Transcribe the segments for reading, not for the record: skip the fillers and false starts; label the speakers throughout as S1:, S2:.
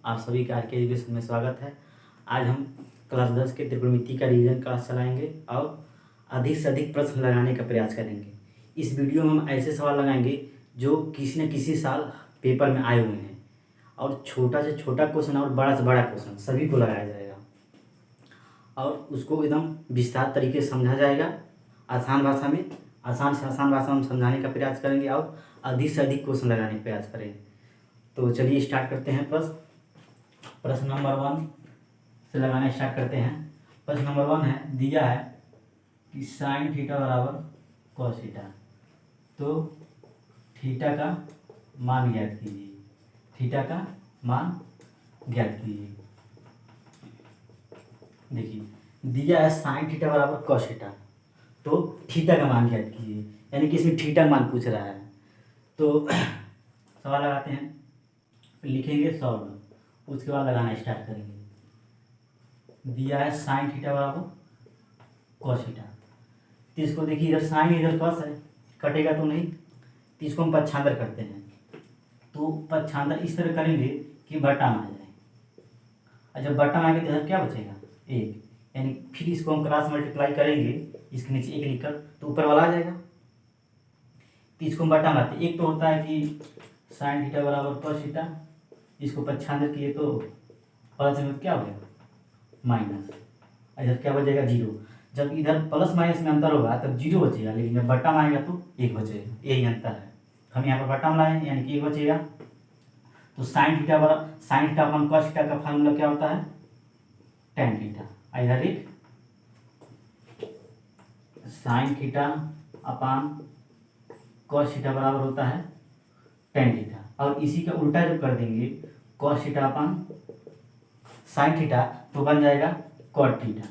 S1: आप सभी का आर.के. एजुकेशन में स्वागत है। आज हम क्लास 10 के त्रिकोणमिति का रिवीजन क्लास चलाएंगे और अधिक से अधिक प्रश्न लगाने का प्रयास करेंगे। इस वीडियो में हम ऐसे सवाल लगाएंगे जो किसी न किसी साल पेपर में आए हुए हैं और छोटा से छोटा क्वेश्चन और बड़ा से बड़ा क्वेश्चन सभी को लगाया जाएगा और उसको एकदम विस्तार तरीके से समझा जाएगा। आसान से आसान भाषा में समझाने का प्रयास करेंगे और अधिक से अधिक क्वेश्चन लगाने का प्रयास करेंगे। तो चलिए स्टार्ट करते हैं। प्रश्न नंबर 1 से लगाना स्टार्ट करते हैं। प्रश्न नंबर 1 है, दिया है कि साइन थीटा बराबर कॉस थीटा, तो थीटा का मान ज्ञात कीजिए। थीटा का मान ज्ञात कीजिए। देखिए दिया है साइन थीटा बराबर कॉस थीटा, तो थीटा का मान ज्ञात कीजिए, यानी कि इसमें थीटा का मान पूछ रहा है। तो सवाल लगाते हैं, लिखेंगे सॉल्व, उसके बाद लगाना स्टार्ट करेंगे। दिया है साइन थीटा बराबर कॉस थीटा, तो इसको देखिए इधर साइन इधर कॉस है, कटेगा तो नहीं, तो इसको हम पक्षांतर करते हैं। तो पक्षांतर इस तरह करेंगे कि बटा में आ जाए, और जब बटा में आएगा तो इधर क्या बचेगा 1, यानी फिर इसको हम क्रॉस मल्टीप्लाई करेंगे, इसके नीचे 1 लिखकर, तो ऊपर वाला आ जाएगा। तो इसको हम बटा में आते, एक तो होता है कि साइन थीटा बराबर कॉस थीटा, इसको पक्षांतर किए तो प्लस में क्या हो गया माइनस, इधर क्या बचेगा 0। जब इधर प्लस माइनस में अंतर होगा तब 0 बचेगा, लेकिन जब बटा में आएगा तो 1 बचेगा, यही अंतर है। हम यहाँ पर बटा में लाए यानी कि 1 बचेगा। तो साइन थीटा अपन कॉस थीटा का फार्मूला क्या होता है tan थीटा, इधर एक sine theta upon cos theta बराबर होता है tan थीटा, और इसी का उल्टा जब कर देंगे cos theta upon sine theta तो बन जाएगा कॉट थीटा,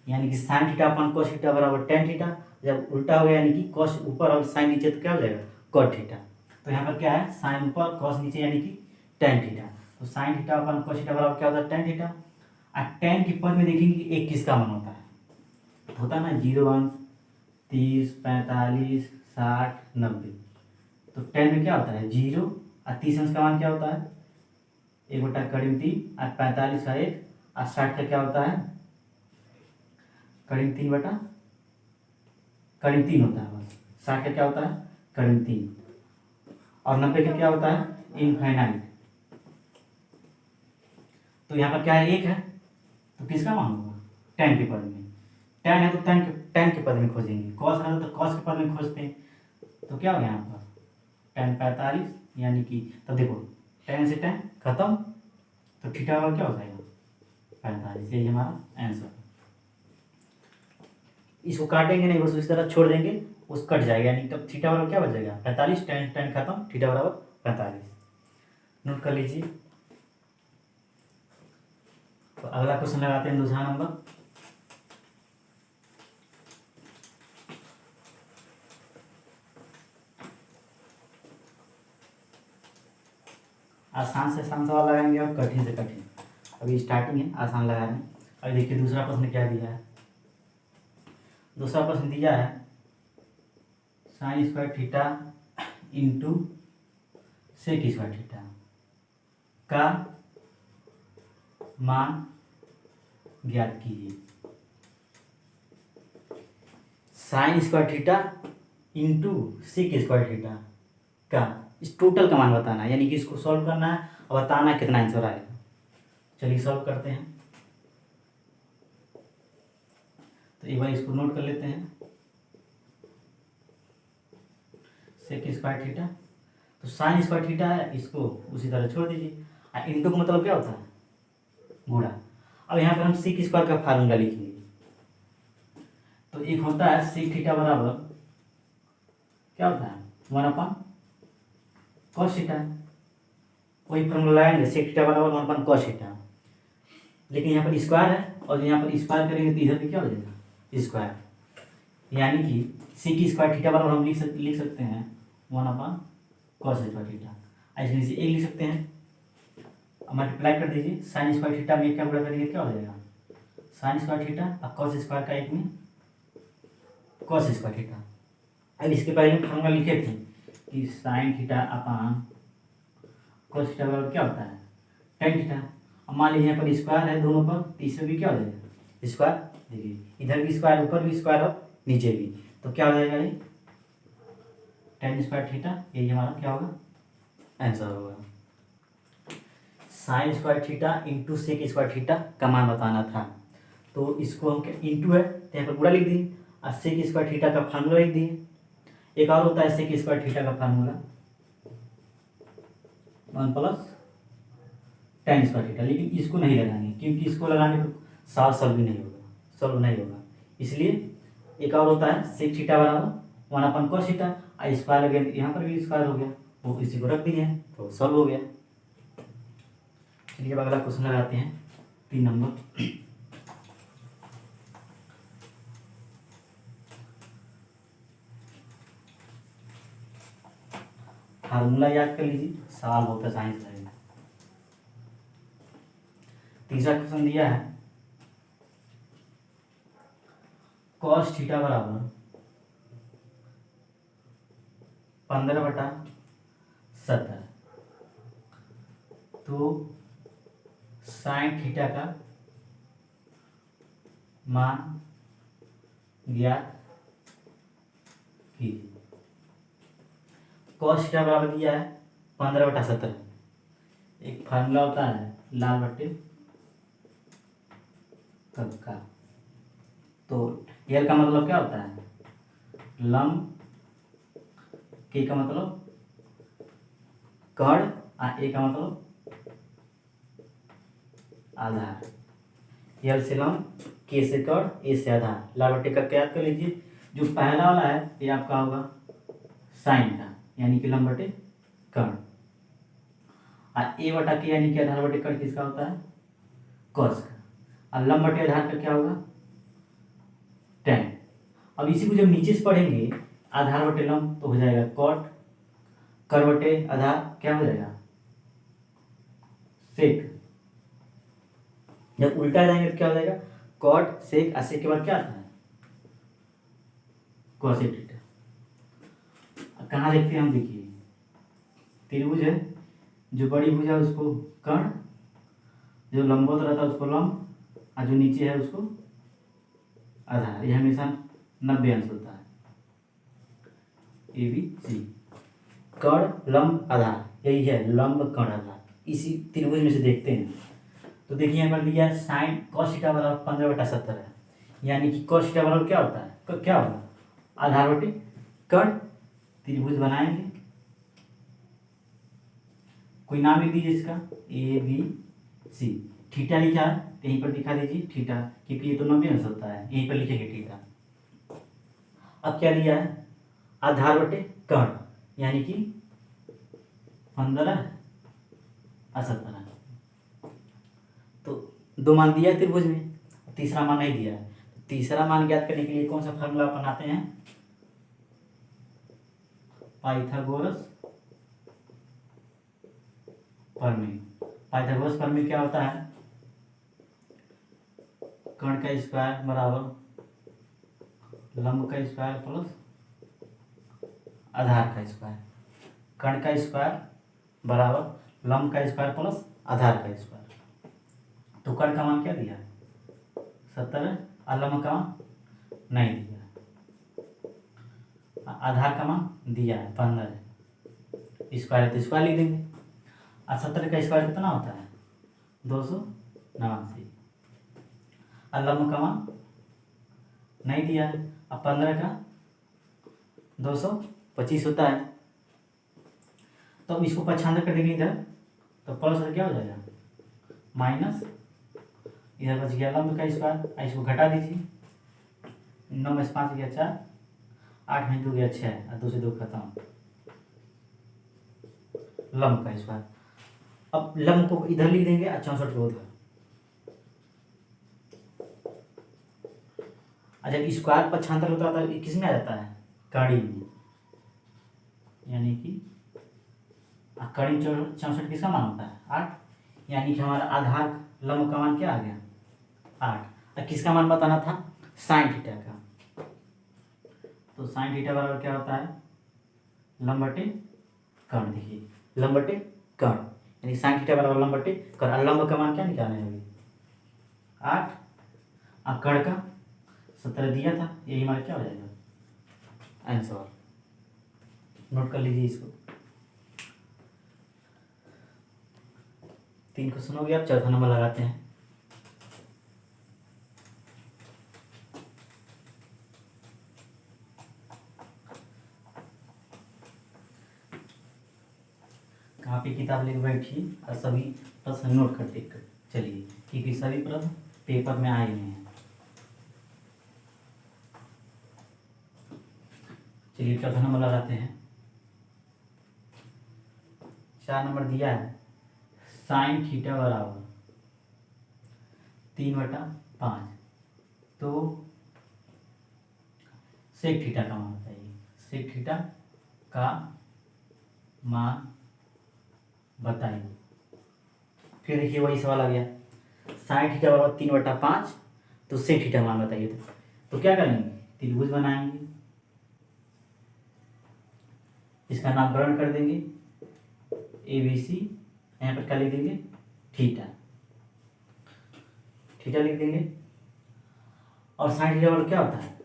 S1: यानी कि sine theta upon cos theta बराबर tan थीटा। जब उल्टा हो गया यानी कि कॉस ऊपर और साइन नीचे तो क्या हो जाएगा कॉट थीटा। तो यहाँ पर क्या है साइन ऊपर कॉस नीचे यानी कि tan थीटा। तो sine theta upon cos theta बराबर क्या होता है tan थीटा। और tan के पद में देखेंगे एक किसका मान होता है, तो होता है ना 0 अंश 30 45 60 90। तो tan में क्या होता है 0 और 30 अंश का मान क्या होता है 1/3 और 45 का 1 और 60 का क्या होता है करीब 3 होता है बस। 60 का क्या होता है करीब 3 और 90 का क्या होता है इनफाइनाइट। तो यहाँ पर क्या है 1 है, तो किसका मान होगा tan के पद में। tan है तो tan के पद में खोजेंगे, cos है तो cos के पद में खोजते हैं। तो क्या हो गया यहाँ पर tan 45, यानी कि तब देखो tan से tan खत्म, तो थीटा बराबर क्या हो जाएगा 45। यही हमारा आंसर। इसको काटेंगे नहीं, बस इस तरह छोड़ देंगे, उस कट जाएगा, यानी तब थीटा बराबर क्या बचेगा 45, tan खत्म, थीटा बराबर 45। नोट कर लीजिए। तो अगला क्वेश्चन लगाते हैं दूसरा नंबर। आसान से आसान सवाल लगाएंगे और कठिन से कठिन। अभी स्टार्टिंग है, आसान लगाने। अभी देखिए दूसरा प्रश्न क्या दिया है। दूसरा प्रश्न दिया है sine square theta into sec square theta का मान ज्ञात कीजिए। Sine square theta into sec square theta का इस टोटल का मान बताना है, यानी कि इसको सॉल्व करना है और बताना है कितना आंसर आएगा। चलिए सॉल्व करते हैं। तो एक बार इसको नोट कर लेते हैं, सेक स्क्वायर थीटा, तो साइन स्क्वायर थीटा है, इसको उसी तरह छोड़ दीजिए। और इंटू का मतलब क्या होता है गुणा। अब यहाँ पर हम सेक स्क्वायर का फार्मूला लिखेंगे। तो एक होता है सेक थीटा बराबर क्या होता है 1/cos थीटा, वही फार्मूला लाएंगे सेक थीटा बराबर 1/cos थीटा। लेकिन यहाँ पर स्क्वायर है और यहाँ पर स्क्वायर करेंगे तो इधर भी क्या हो जाएगा स्क्वायर, यानी कि सेक स्क्वायर थीटा बराबर हम लिख सकते हैं 1/cos स्क्वायर थीटा। ऐसे नीचे 1 लिख सकते हैं, मल्टीप्लाई कर दीजिए। साइन स्क्वायर थीटा में क्या गुणा करेंगे क्या हो जाएगा साइन स्क्वायर थीटा और कॉस स्क्वायर का 1 में कॉस स्क्वायर थीटा। अब इसके पहले हम फार्मूला लिखे थे कि sine theta upon cos theta बराबर क्या होता है टेन थीटा। अब मान लीजिए यहाँ पर स्क्वायर है दोनों पर, तो इसमें भी क्या हो जाएगा स्क्वायर। देखिए इधर भी स्क्वायर, ऊपर भी स्क्वायर और नीचे भी, तो क्या हो जाएगा ये टेन स्क्वायर थीटा। यही हमारा क्या होगा आंसर होगा। Sine square theta into sec square theta का मान बताना था, तो इसको हम क्या इंटू है तो यहाँ पर पूरा लिख दिए, और सेक स्क्वायर थीटा का फार्मूला लिख दिए। एक और होता है सेक स्क्वायर थीटा का formula 1 plus ten square theta, लेकिन इसको नहीं लगाएंगे क्योंकि इसको लगाने पर सॉल्व भी नहीं होगा, सॉल्व नहीं होगा। इसलिए एक और होता है सेक थीटा बराबर 1 अपन कॉस थीटा, और स्क्वायर लगे यहाँ पर भी स्क्वायर हो गया, वो इसी को रख दिए हैं तो सॉल्व हो गया। चलिए अब अगला क्वेश्चन लगाते हैं 3 नंबर। फार्मूला याद कर लीजिए, सवाल होता है साइंस में। तीसरा क्वेश्चन दिया है कॉस थीटा बराबर 15/70, तो साइन थीटा का मान ज्ञात कीजिए। कॉस थीटा बराबर दिया है 15/70, एक फार्मूला होता है लाल बट्टे कब का, तो एल का मतलब क्या होता है लंब, के का मतलब कर्ण, और ए का मतलब आधार। एल से लंब, के से कर्ण, ए से आधार। लाल बट्टे कब याद कर लीजिए। जो पहला वाला है ये आपका होगा साइन का, यानी कि लंब बटे कर्ण, और ए बटा के यानी कि आधार बटे कर्ण किसका होता है कॉस का, और लंब बटे आधार का क्या होगा टेन। अब इसी को जब नीचे से पढ़ेंगे आधार बटे लंब तो हो जाएगा कॉट, कर्ण बटे आधार क्या हो जाएगा सेक। जब उल्टा जाएंगे तो क्या हो जाएगा कॉट सेक, और सेक के बाद क्या आता है कॉसेक थीटा। कहाँ देखते हैं हम, देखिए त्रिभुज है, जो बड़ी भुजा है उसको कर्ण, जो लंबवत रहता है उसको लंब, और जो नीचे है उसको आधार। ये हमेशा 90 अंश होता है ए बी सी। कर्ण लंब आधार, यही है लंब कर्ण आधार, इसी त्रिभुज में से देखते हैं। तो देखिए यहाँ पर दिया है साइन कॉस थीटा बराबर 15/70 है, यानी कि कॉस थीटा बराबर क्या होता है क्या होगा आधार बटे कर्ण। त्रिभुज बनाएंगे, कोई नाम लिख दीजिए इसका ए बी सी। थीटा लिखा है तो यहीं पर दिखा दीजिए थीटा, क्योंकि ये तो 90 अंश होता है, यहीं पर लिखेंगे थीटा। अब क्या दिया है आधार बटे कर्ण, यानी कि 15/70, तो 2 मान दिया है त्रिभुज में, तीसरा मान नहीं दिया है। तीसरा मान ज्ञात करने के लिए कौन सा फार्मूला अपनाते हैं पाइथागोरस प्रमेय। पाइथागोरस प्रमेय क्या होता है कर्ण का स्क्वायर बराबर लंब का स्क्वायर प्लस आधार का स्क्वायर। कर्ण का स्क्वायर बराबर लंब का स्क्वायर प्लस आधार का स्क्वायर। तो कर्ण का मान क्या दिया 70, और लंब का मान नहीं दिया, आधार का मान दिया है 15, स्क्वायर है तो स्क्वायर लिख देंगे। और 70 का स्क्वायर कितना होता है 289, और लंब का मान नहीं दिया है, अब 15 का 225 होता है। तो अब इसको 95 कर देंगे इधर, तो प्लस क्या हो जाएगा माइनस, इधर बच गया लंब का स्क्वायर, इसको घटा दीजिए, 9 में से 5 गया 4, 8 में 2 गया 6, और 2 से 2 खत्म, लंब का स्क्वायर। अब लंब को इधर लिख देंगे और 64 को उधर। जब स्क्वायर 75 होता है तो किस में आ जाता है कड़ी में, यानी कि कड़ी 64 किसका मान होता है 8, यानी कि हमारा आधार लंब का मान क्या आ गया 8। और किसका मान बताना था साइन थीटा का, तो साइन थीटा बराबर क्या होता है लंब बटे कर्ण। देखिए लंब बटे कर्ण, यानी साइन थीटा बराबर लंब बटे कर्ण। लंब का मान क्या निकालना है अभी 8 और कर्ण का 17 दिया था, यही हमारा क्या हो जाएगा आंसर। नोट कर लीजिए इसको। 3 क्वेश्चन हो गया, अब चौथा नंबर लगाते हैं। कहाँ पे किताब लेकर बैठिए और सभी प्रश्न नोट करते चलिए, क्योंकि सभी प्रश्न पेपर में आए हुए हैं। चलिए चौथा नंबर लगाते हैं। 4 नंबर दिया है साइन थीटा बराबर 3/5, तो सेक थीटा का मान बताइए। सेक थीटा का मान बताइए। फिर देखिए वही सवाल आ गया, साइन थीटा बराबर 3/5, तो सेक थीटा मान बताइए। तो क्या करेंगे, त्रिभुज बनाएंगे, इसका नामकरण कर देंगे ABC, यहाँ पर क्या लिख देंगे थीटा, थीटा लिख देंगे। और साइन थीटा बराबर क्या होता है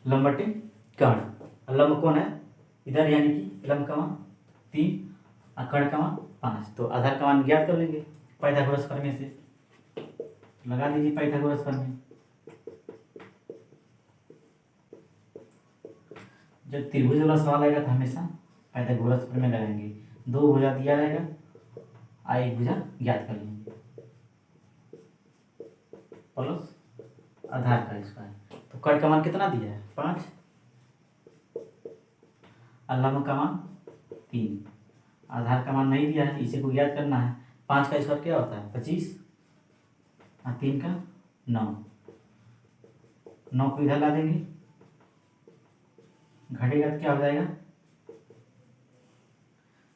S1: लंब बटे कर्ण। लंब कौन है इधर, यानी कि लंब का मान 3 और कर्ण का मान 5, तो आधार का मान ज्ञात कर लेंगे पाइथागोरस प्रमेय से। लगा दीजिए पाइथागोरस प्रमेय। जब त्रिभुज वाला सवाल आएगा तो हमेशा पाइथागोरस प्रमेय लगाएंगे। 2 भुजा दिया रहेगा और 1 भुजा ज्ञात कर लेंगे, प्लस आधार का स्क्वायर। तो कर्ण का मान कितना दिया है 5, और लंब का मान 3, आधार का मान नहीं दिया है, इसे को ज्ञात करना है। 5 का स्क्वायर क्या होता है 25, और 3 का 9, 9 को इधर ला देंगे, घटेगा तो क्या हो जाएगा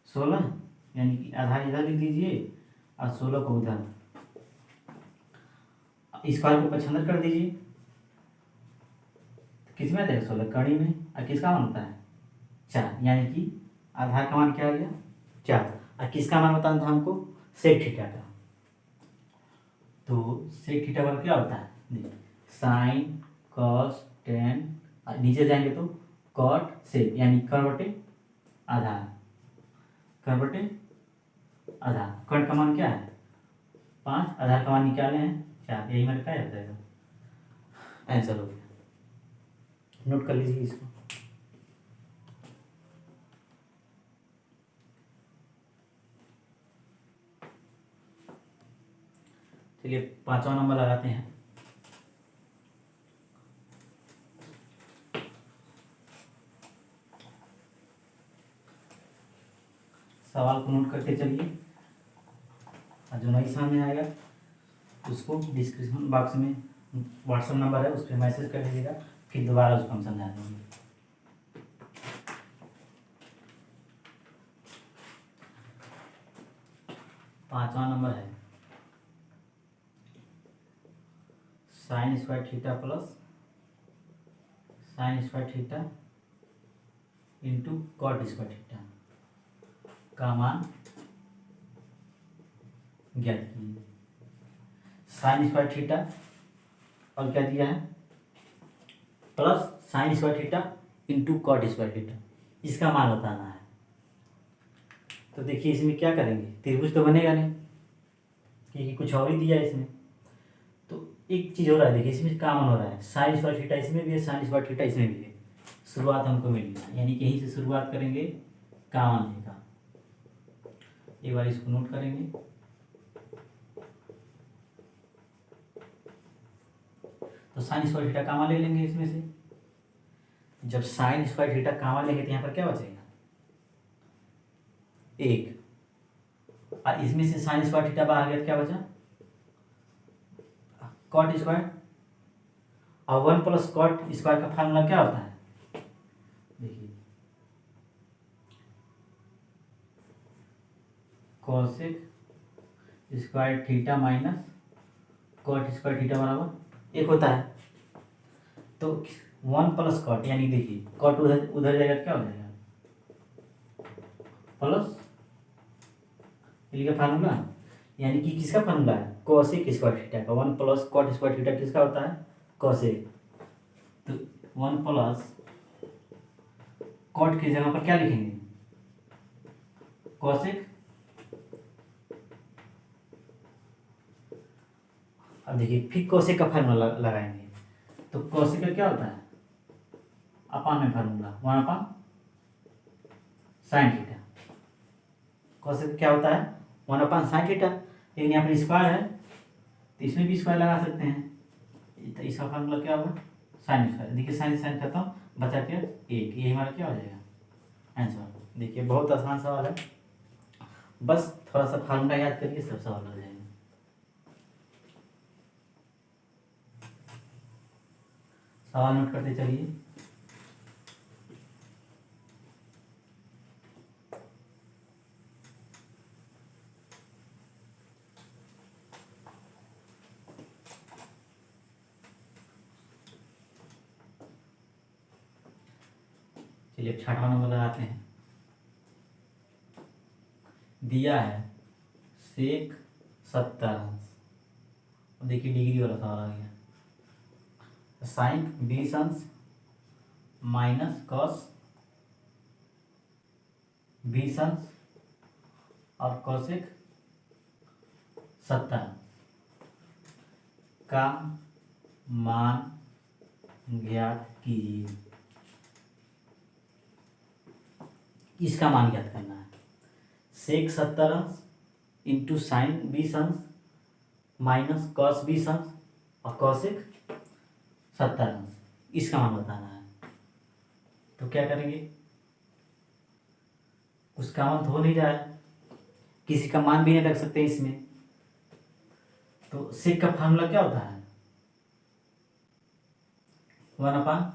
S1: 16, यानी कि आधार इधर लिख दीजिए और 16 को उधर, स्क्वायर को पचहत्तर कर दीजिए। किस में आ जाएगा 16 कड़ी में, और किसका मान होता है 4, यानी कि आधार का मान क्या आ गया 4। और किसका मान बताना था हमको सेक थीटा का। तो सेक थीटा बराबर क्या होता है देखिए साइन कॉस टेन, नीचे जाएंगे तो कॉट सेक, यानी कर्ण बटे आधार, कर्ण बटे आधार। कर्ण का मान क्या है 5, आधार का मान निकाले हैं 4, यही मेरा क्या हो जाएगा आंसर हो गया। नोट कर लीजिए इसको। चलिए 5वां नंबर लगाते हैं। सवाल को नोट करते चलिए, और जो नहीं सामने आएगा उसको डिस्क्रिप्शन बॉक्स में व्हाट्सएप नंबर है उस पर मैसेज कर दीजिएगा, फिर दोबारा उसको हम समझा देंगे। पांचवा नंबर है sine square theta plus sine square theta into cot square theta का मान ज्ञात कीजिए। साइन स्क्वायर थीटा और क्या दिया है plus sine square theta into cot square theta, इसका मान बताना है। तो देखिए इसमें क्या करेंगे, त्रिभुज तो बनेगा नहीं क्योंकि कुछ और ही दिया है इसमें। तो एक चीज़ हो रहा है, देखिए इसमें क्या मान हो रहा है साइन स्क्वायर थीटा इसमें भी है, साइन स्क्वायर थीटा इसमें भी है। शुरुआत हमको मिल गया, यानी कि यहीं से शुरुआत करेंगे का मान लेगा। एक बार इसको नोट करेंगे, तो साइन स्क्वायर थीटा का मान ले लेंगे इसमें से। जब साइन स्क्वायर थीटा का मान लेंगे तो यहाँ पर क्या बचेगा 1, और इसमें से साइन स्क्वायर थीटा बाहर गया तो क्या बचा कॉट स्क्वायर, और 1 प्लस कॉट स्क्वायर का फार्मूला क्या होता है देखिए cosec square theta minus cot square theta बराबर 1 होता है। तो 1 प्लस कॉट, यानी देखिए कॉट उधर उधर जाएगा क्या हो जाएगा प्लस लिखा फार्मूला, यानी कि किसका फार्मूला है, कोसेक स्क्वायर थीटा का। 1 प्लस कॉट स्क्वायर थीटा किसका होता है, कोसेक। तो 1 प्लस कॉट की जगह पर क्या लिखेंगे, कोसेक। अब देखिए फिर कोसेक का फार्मूला लगाएंगे, तो कोसेक का क्या होता है, अपान में फार्मूला 1 अपान साइन थीटा। कोसेक क्या होता है 1 अपान साइन थीटा, लेकिन यहाँ पर स्क्वायर है तो इसमें भी स्क्वायर लगा सकते हैं। तो इसका फार्मूला क्या होगा, साइन स्क्वायर। देखिए साइन साइन खत्म, बचा क्या 1, ये हमारा क्या हो जाएगा आंसर। देखिए बहुत आसान सवाल है, बस थोड़ा सा फार्मूला याद करिए सब सवाल हो जाएगा। सवाल नोट करते चलिए। चलिए 6वां नंबर लगाते हैं। दिया है सेक 70 अंश, देखिए डिग्री वाला सवाल आ गया। साइन 20 अंश माइनस कॉस 20 अंश और कोसेक 70 का मान ज्ञात कीजिए। इसका मान ज्ञात करना है। सेक 70 अंश इंटू साइन 20 अंश माइनस कॉस 20 अंश और कोसेक 70 अंश, इसका मान बताना है। तो क्या करेंगे, उसका मान तो हो नहीं रहा है, किसी का मान भी नहीं रख सकते इसमें। तो सेक का फार्मूला क्या होता है 1 अपान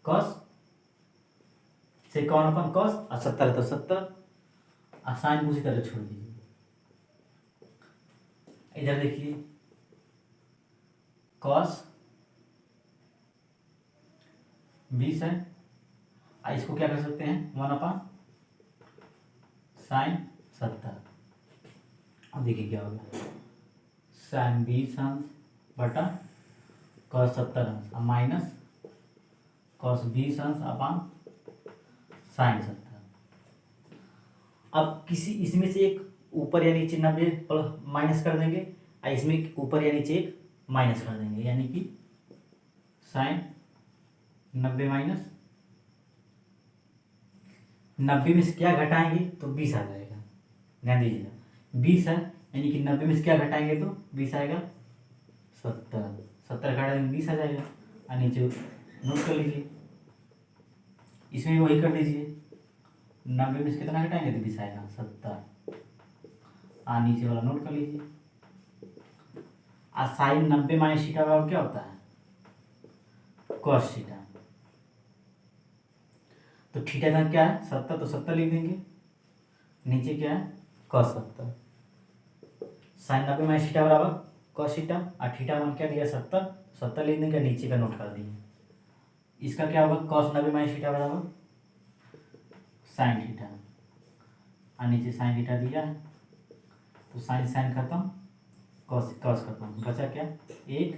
S1: कॉस, सेक का 1 अपान कॉस और 70 तो 70, आसान उसी तरह छोड़ दीजिए। इधर देखिए कॉस 20 है, इसको क्या कर सकते हैं 1 अपान साइन 70। अब देखिए क्या होगा, साइन 20 अंश बटा कॉस 70 अंश माइनस कॉस 20 अंश अपान साइन 70। अब किसी इसमें से एक ऊपर या नीचे 90 प्लस माइनस कर देंगे और इसमें ऊपर या नीचे एक माइनस कर देंगे, यानी कि साइन 90 माइनस 90 में से क्या घटाएंगे तो 20 आ जाएगा। ध्यान दीजिएगा 20 है, यानी कि 90 में से क्या घटाएंगे तो 20 आएगा 70, 70 घटा देंगे 20 आ जाएगा। और नीचे नोट कर लीजिए, इसमें भी वही कर दीजिए, 90 में से कितना घटाएंगे तो 20 आएगा 70। और नीचे वाला नोट कर लीजिए। और साइन 90 माइनस थीटा बराबर क्या होता है कॉस थीटा। तो थीटा का क्या है 70, तो 70 लिख देंगे, नीचे क्या है कॉस 70। साइन 90 माइनस थीटा बराबर कॉस थीटा, और थीटा मान क्या दिया 70, 70 लिख देंगे, नीचे का नोट कर दिए। इसका क्या होगा कॉस 90 माइनस थीटा बराबर साइन थीटा, और नीचे साइन थीटा दिया है, तो साइन साइन खत्म, कॉस कॉस खत्म, बचा क्या 1,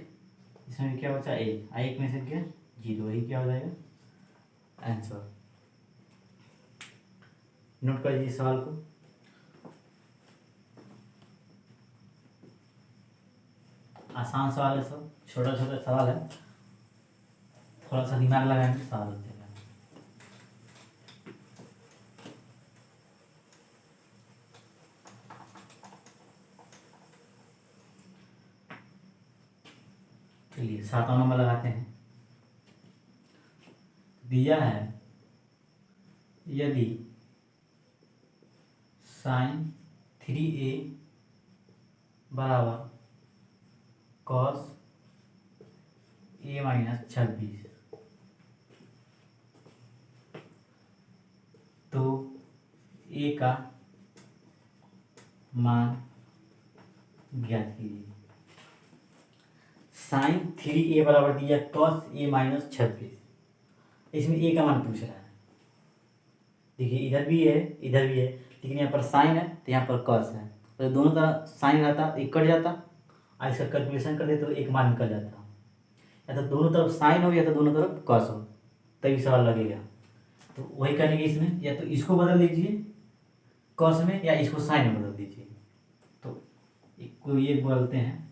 S1: इसमें क्या बचा 1, 1 में से क्या 0, वही क्या हो जाएगा आंसर। नोट कर लीजिए सवाल को। आसान सवाल है, सब छोटा छोटा सवाल है, थोड़ा सा दिमाग लगाएंगे सवाल हो जाएगा। चलिए 7वां नंबर लगाते हैं। दिया है यदि साइन 3a बराबर कॉस a माइनस 26, तो a का मान ज्ञात कीजिए। साइन 3a बराबर दिया कॉस a माइनस 26, इसमें a का मान पूछ रहा है। देखिए इधर भी है इधर भी है, लेकिन यहाँ पर साइन है तो यहाँ पर कॉस है, तो दोनों तरफ साइन रहता एक कट जाता, और इसका कैलकुलेशन कर दे तो एक मान निकल जाता। या तो दोनों तरफ साइन हो या तो दोनों तरफ कॉस हो, तभी सवाल लगेगा। तो वही करेंगे इसमें, या तो इसको बदल दीजिए कॉस में या इसको साइन में बदल दीजिए। तो एक को ये बदलते हैं,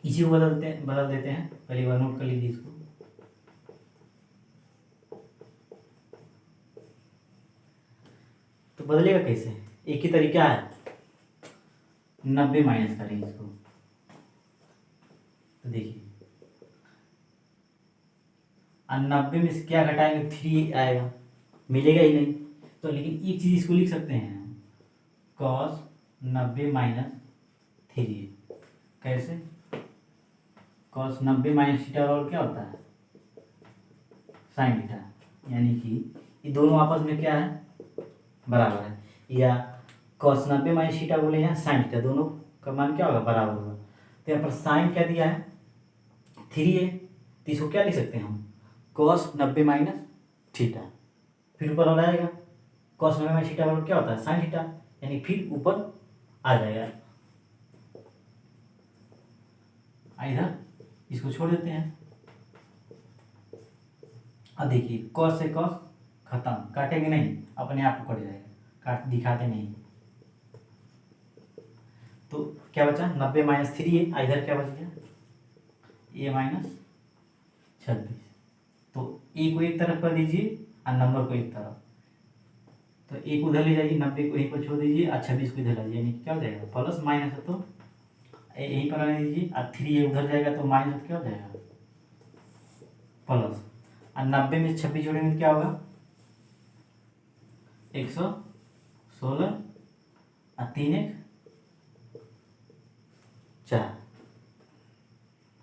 S1: इसी को बदल देते हैं। पहले बार नोट कर लीजिए इसको। तो बदलेगा कैसे, एक ही तरीका है, 90 माइनस करें इसको। तो देखिए 90 में से क्या घटाएंगे, 3 आएगा, मिलेगा ही नहीं। तो लेकिन एक चीज़ इसको लिख सकते हैं, cos 90 माइनस 3। कैसे, cos 90 माइनस थीटा और क्या होता है, साइन थीटा, यानी कि ये दोनों आपस में क्या है, बराबर है। या cos 90 माइनस थीटा बोले या साइन थीटा, दोनों का मान क्या होगा, बराबर होगा। तो यहाँ पर साइन क्या दिया है, 3 है, तो इसको क्या लिख सकते हैं हम, cos 90 माइनस थीटा, फिर ऊपर वाला आएगा cos 90 माइनस थीटा बराबर क्या होता है, साइन थीटा, यानी फिर ऊपर आ जाएगा। इधर इसको छोड़ देते हैं। अब देखिए cos से cos खत्म, काटेंगे नहीं, अपने आप कट जाएगा, काट दिखाते नहीं। तो क्या बचा, 90 माइनस 3 है, इधर क्या बच गया, a माइनस 26। तो a को एक तरफ कर दीजिए और नंबर को एक तरफ, तो a को उधर ले जाइए, 90 को यहीं पर छोड़ दीजिए और 26 को इधर ला जाइए, यानी क्या हो जाएगा, प्लस माइनस है तो यहीं पर आने दीजिए, और 3 उधर जाएगा तो माइनस क्या हो जाएगा, प्लस। और 90 में 26 जोड़ेंगे तो क्या होगा, 116 और 3 1 4,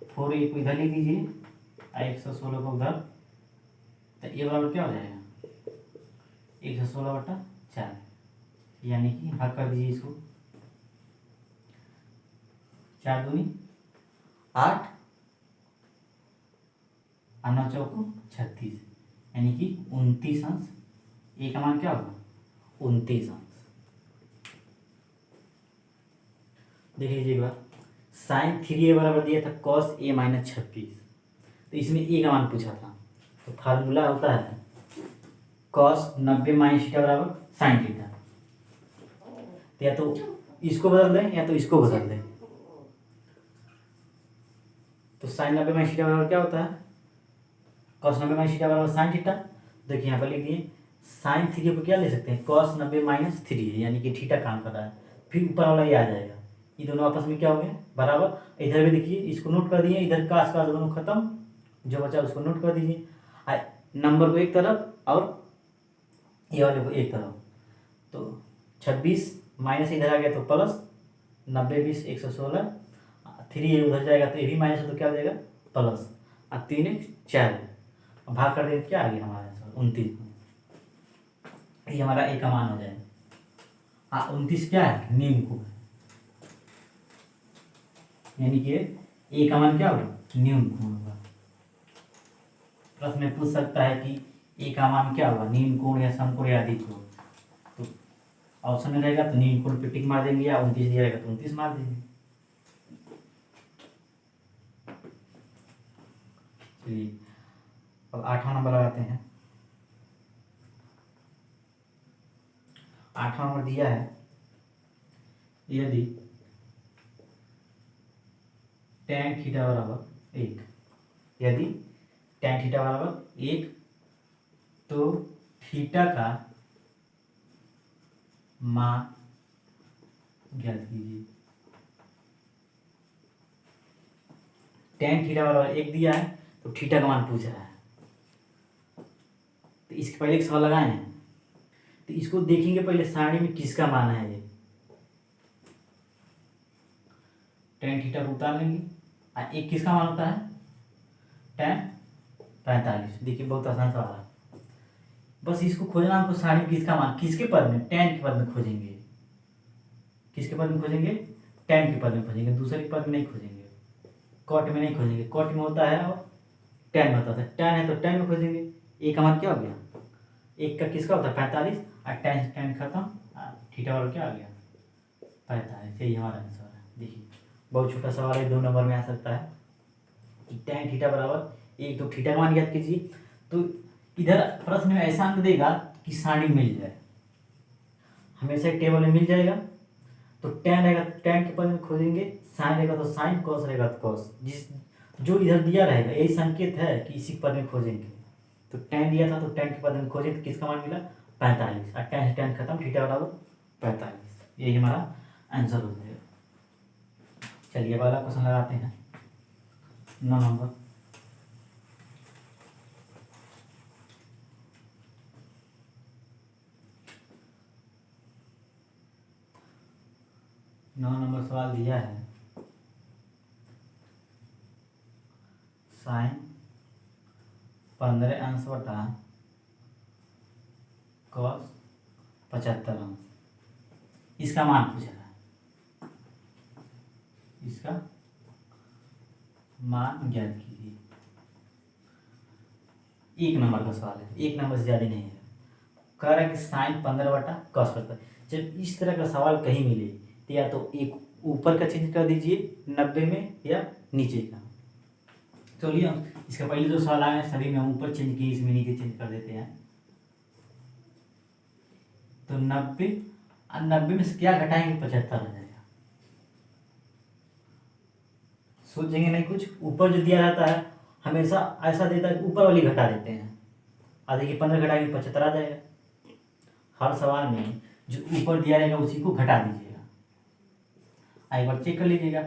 S1: 4 a को इधर ले दीजिए और 116 को उधर, तो ये बराबर क्या हो जाएगा, 116/4, यानी कि भाग कर दीजिए इसको, 4 दूनी 8 और 9 चौको 36, यानी कि 29 अंश। ए का मान क्या होगा, 29 अंश। देख लीजिए एक बार, साइन 3a बराबर दिया था cos a माइनस 26, तो इसमें a का मान पूछा था। तो फार्मूला होता है cos 90 माइनस थीटा बराबर साइन थीटा, तो या तो इसको बदल दें या तो इसको बदल दें। तो साइन 90 माइनस थीटा बराबर क्या होता है, cos 90 माइनस थीटा बराबर साइन थीटा। देखिए यहाँ पर लिख दिए, साइन 3 को क्या ले सकते हैं, cos 90 माइनस 3, यानी कि थीटा काम कर रहा है, फिर ऊपर वाला ये आ जाएगा, ये दोनों आपस में क्या हो गए, बराबर। इधर भी देखिए, इसको नोट कर दिए, इधर का आसपास दोनों खत्म, जो बचा उसको नोट कर दीजिए, नंबर को एक तरफ और ये वाले को एक तरफ। तो 26 माइनस इधर आ गया तो प्लस, 90 20 116, 3 उधर जाएगा तो ये भी माइनस है तो क्या हो जाएगा, प्लस, और 3 1 4, भाग कर देंगे क्या आ गया हमारा आंसर 29, ये हमारा ए का मान हो जाएगा। हाँ 29 क्या है, नीम को, यानी कि ए का मान क्या होगा, न्यून कोण होगा। प्रश्न में पूछ सकता है कि ए का मान क्या होगा, नीम कोण या समकोण या अधिक कोण। तो ऑप्शन में रहेगा तो नीम कोण पे टिक मार देंगे, या 29 दिया रहेगा तो 29 मार देंगे। चलिए अब 8वां नंबर लगाते हैं। 8वां नंबर दिया है, यदि tan थीटा बराबर 1, यदि tan थीटा बराबर 1, तो थीटा का मान ज्ञात कीजिए। tan थीटा बराबर 1 दिया है तो थीटा का मान पूछ रहा है, तो इसके पहले एक सवाल लगाए हैं, तो इसको देखेंगे पहले सारणी में किसका मान है। ये tan थीटा को उतार लेंगे, और एक किसका मान होता है, tan 45। देखिए बहुत आसान सवाल है, बस इसको खोजना हमको, सारणी में किसका मान, किसके पद में, tan के पद में खोजेंगे। किसके पद में खोजेंगे, tan के पद में खोजेंगे, दूसरे के पद में नहीं खोजेंगे, कॉट में नहीं खोजेंगे। कॉट में होता है और tan में होता है, tan है तो tan में खोजेंगे। ए का मान क्या हो गया, एक का किसका होता है 45 और टेन टेन खत्म, थीटा वाला क्या आ गया 45। यही हमारा आंसर है। देखिए बहुत छोटा सवाल है, 2 नंबर में आ सकता है कि टेन थीटा बराबर एक, तो थीटा का मान ज्ञात कीजिए। तो इधर प्रश्न में ऐसा अंक देगा कि सारणी मिल जाए, हमेशा टेबल में मिल जाएगा। तो टेन रहेगा टेन के पद में खोजेंगे, साइन रहेगा तो साइन, कॉस रहेगा तो कॉस, जिस जो इधर दिया रहेगा यही संकेत है कि इसी पद में खोजेंगे। तो टेन दिया था तो टेन के पद में खोजे तो किसका मान मिला 45, और टेन से टेन खत्म, थीटा बराबर 45। यही हमारा आंसर हो जाएगा। चलिए वाला क्वेश्चन लगाते हैं 9 नंबर। नौ नंबर सवाल दिया है साइन 15 अंश बटा कॉस 75 अंश, इसका मान पूछा है, इसका मान ज्ञात कीजिए। 1 नंबर का सवाल है, 1 नंबर से ज़्यादा नहीं है। कह रहा है कि साइन 15 बटा कॉस 75। जब इस तरह का सवाल कहीं मिले तो या तो एक ऊपर का चेंज कर दीजिए 90 में या नीचे का। चलिए हम इसका पहले जो सवाल आए हैं सभी में हम ऊपर चेंज किए, इसमें नीचे चेंज कर देते हैं। तो 90 और 90 में से क्या घटाएंगे 75 हो जाएगा। सोचेंगे नहीं कुछ, ऊपर जो दिया रहता है हमेशा ऐसा देता है कि ऊपर वाली घटा देते हैं। आधे की 15 घटाएंगे 75 आ जाएगा। हर सवाल में जो ऊपर दिया रहेगा उसी को घटा दीजिएगा, एक बार चेक कर लीजिएगा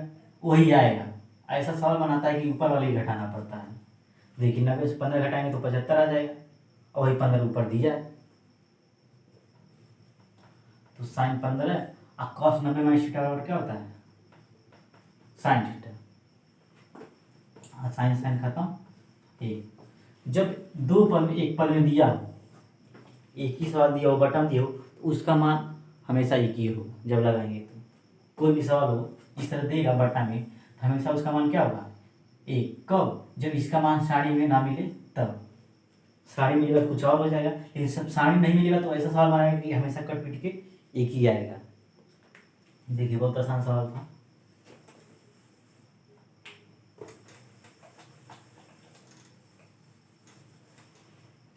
S1: वही आएगा। ऐसा सवाल बनाता है कि ऊपर वाले ही घटाना पड़ता है। देखिए 90 से 15 घटाएंगे तो 75 आ जाएगा, और वही 15 ऊपर दिया है। तो साइन 15 और कॉस 90 माइनस थीटा बराबर क्या होता है साइन थीटा। साइन साइन खत्म एक। जब दो पद में एक पद में दिया हो, एक ही सवाल दिया हो बटन दिया हो, तो उसका मान हमेशा एक ही हो। जब लगाएंगे तो कोई भी सवाल हो इस तरह देगा बटन में तो हमेशा उसका मान क्या होगा एक। कब जब इसका मान सारणी में ना मिले तब। सारणी मिलेगा तो कुछ और हो जाएगा, लेकिन सब सारणी नहीं मिलेगा तो ऐसा सवाल बनाएगा कि हमेशा कट पिट के एक ही आएगा। देखिए बहुत आसान सवाल था।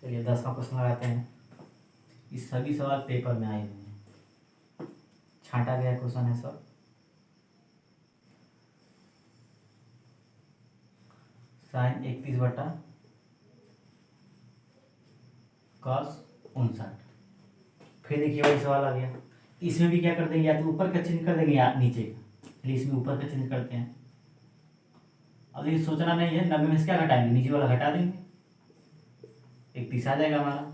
S1: चलिए 10वां क्वेश्चन लगाते हैं। ये सभी सवाल पेपर में आए हुए हैं, छांटा गया क्वेश्चन है सब। साइन 31 बटा कॉस 59। फिर देखिए वही सवाल आ गया। इसमें भी क्या कर देंगे, या तो ऊपर का चेंज कर देंगे या नीचे का। चलिए इसमें ऊपर का चेंज करते हैं। अब ये सोचना नहीं है, 90 में से क्या घटाएंगे नीचे वाला घटा देंगे, 31 आ जाएगा हमारा।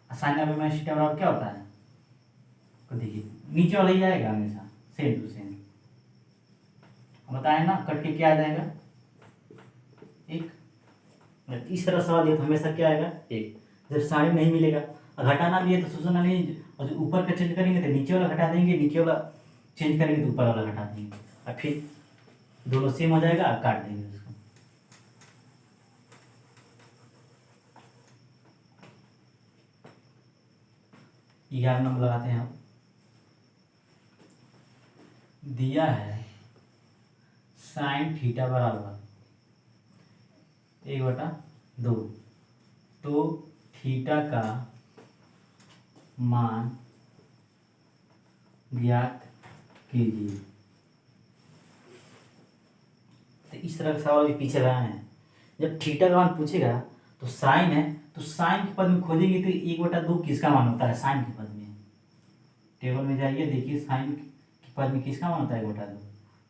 S1: साइन 90 माइनस थीटा बराबर क्या होता है, तो देखिए नीचे वाला ही आएगा हमेशा सेम टू सेम। बताए ना कट के क्या आ जाएगा एक। इस तरह सवाल दिया तो हमेशा क्या आएगा एक। जब सारणी नहीं मिलेगा और घटाना भी है तो सोचना नहीं, और जो ऊपर का चेंज करेंगे तो नीचे वाला घटा देंगे, नीचे वाला चेंज करेंगे तो ऊपर वाला घटा देंगे, और फिर दोनों सेम हो जाएगा, काट देंगे उसको। ग्यारह नंबर लगाते हैं हम। दिया है साइन थीटा बराबर 1/2, तो थीटा का मान ज्ञात कीजिए। तो इस तरह का सवाल भी पीछे रहा है। जब थीटा का मान पूछेगा तो साइन है तो साइन के पद में खोजेंगे तो 1/2 किसका मान होता है साइन के पद में। टेबल में जाइए देखिए साइन के पद में किसका मान होता है 1/2,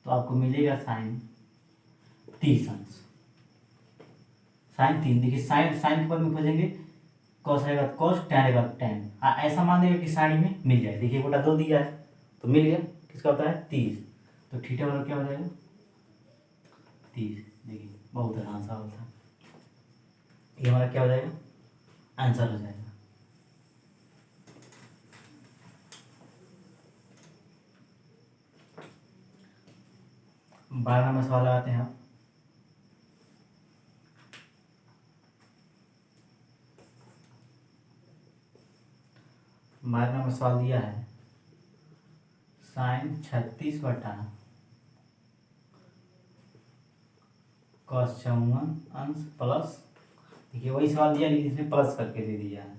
S1: तो आपको मिलेगा साइन 30 अंश। साइन 3 देखिए साइन साइन के पद में खोजेंगे, कॉस रहेगा तो कॉस, टैन रहेगा तो टैन। ऐसा मान देगा कि सारणी में मिल जाए। देखिए 1/2 दिया है तो मिल गया, किसका होता है 30। तो थीटा बराबर क्या हो जाएगा 30। देखिए बहुत आसान सवाल था, ये हमारा क्या हो जाएगा आंसर हो जाएगा। बारह नंबर सवाल लगाते हैं आप। हमारे नंबर सवाल दिया है साइन 36 बटा कॉस 54 अंश प्लस, देखिए वही सवाल दिया लेकिन इसमें प्लस करके दे दिया है।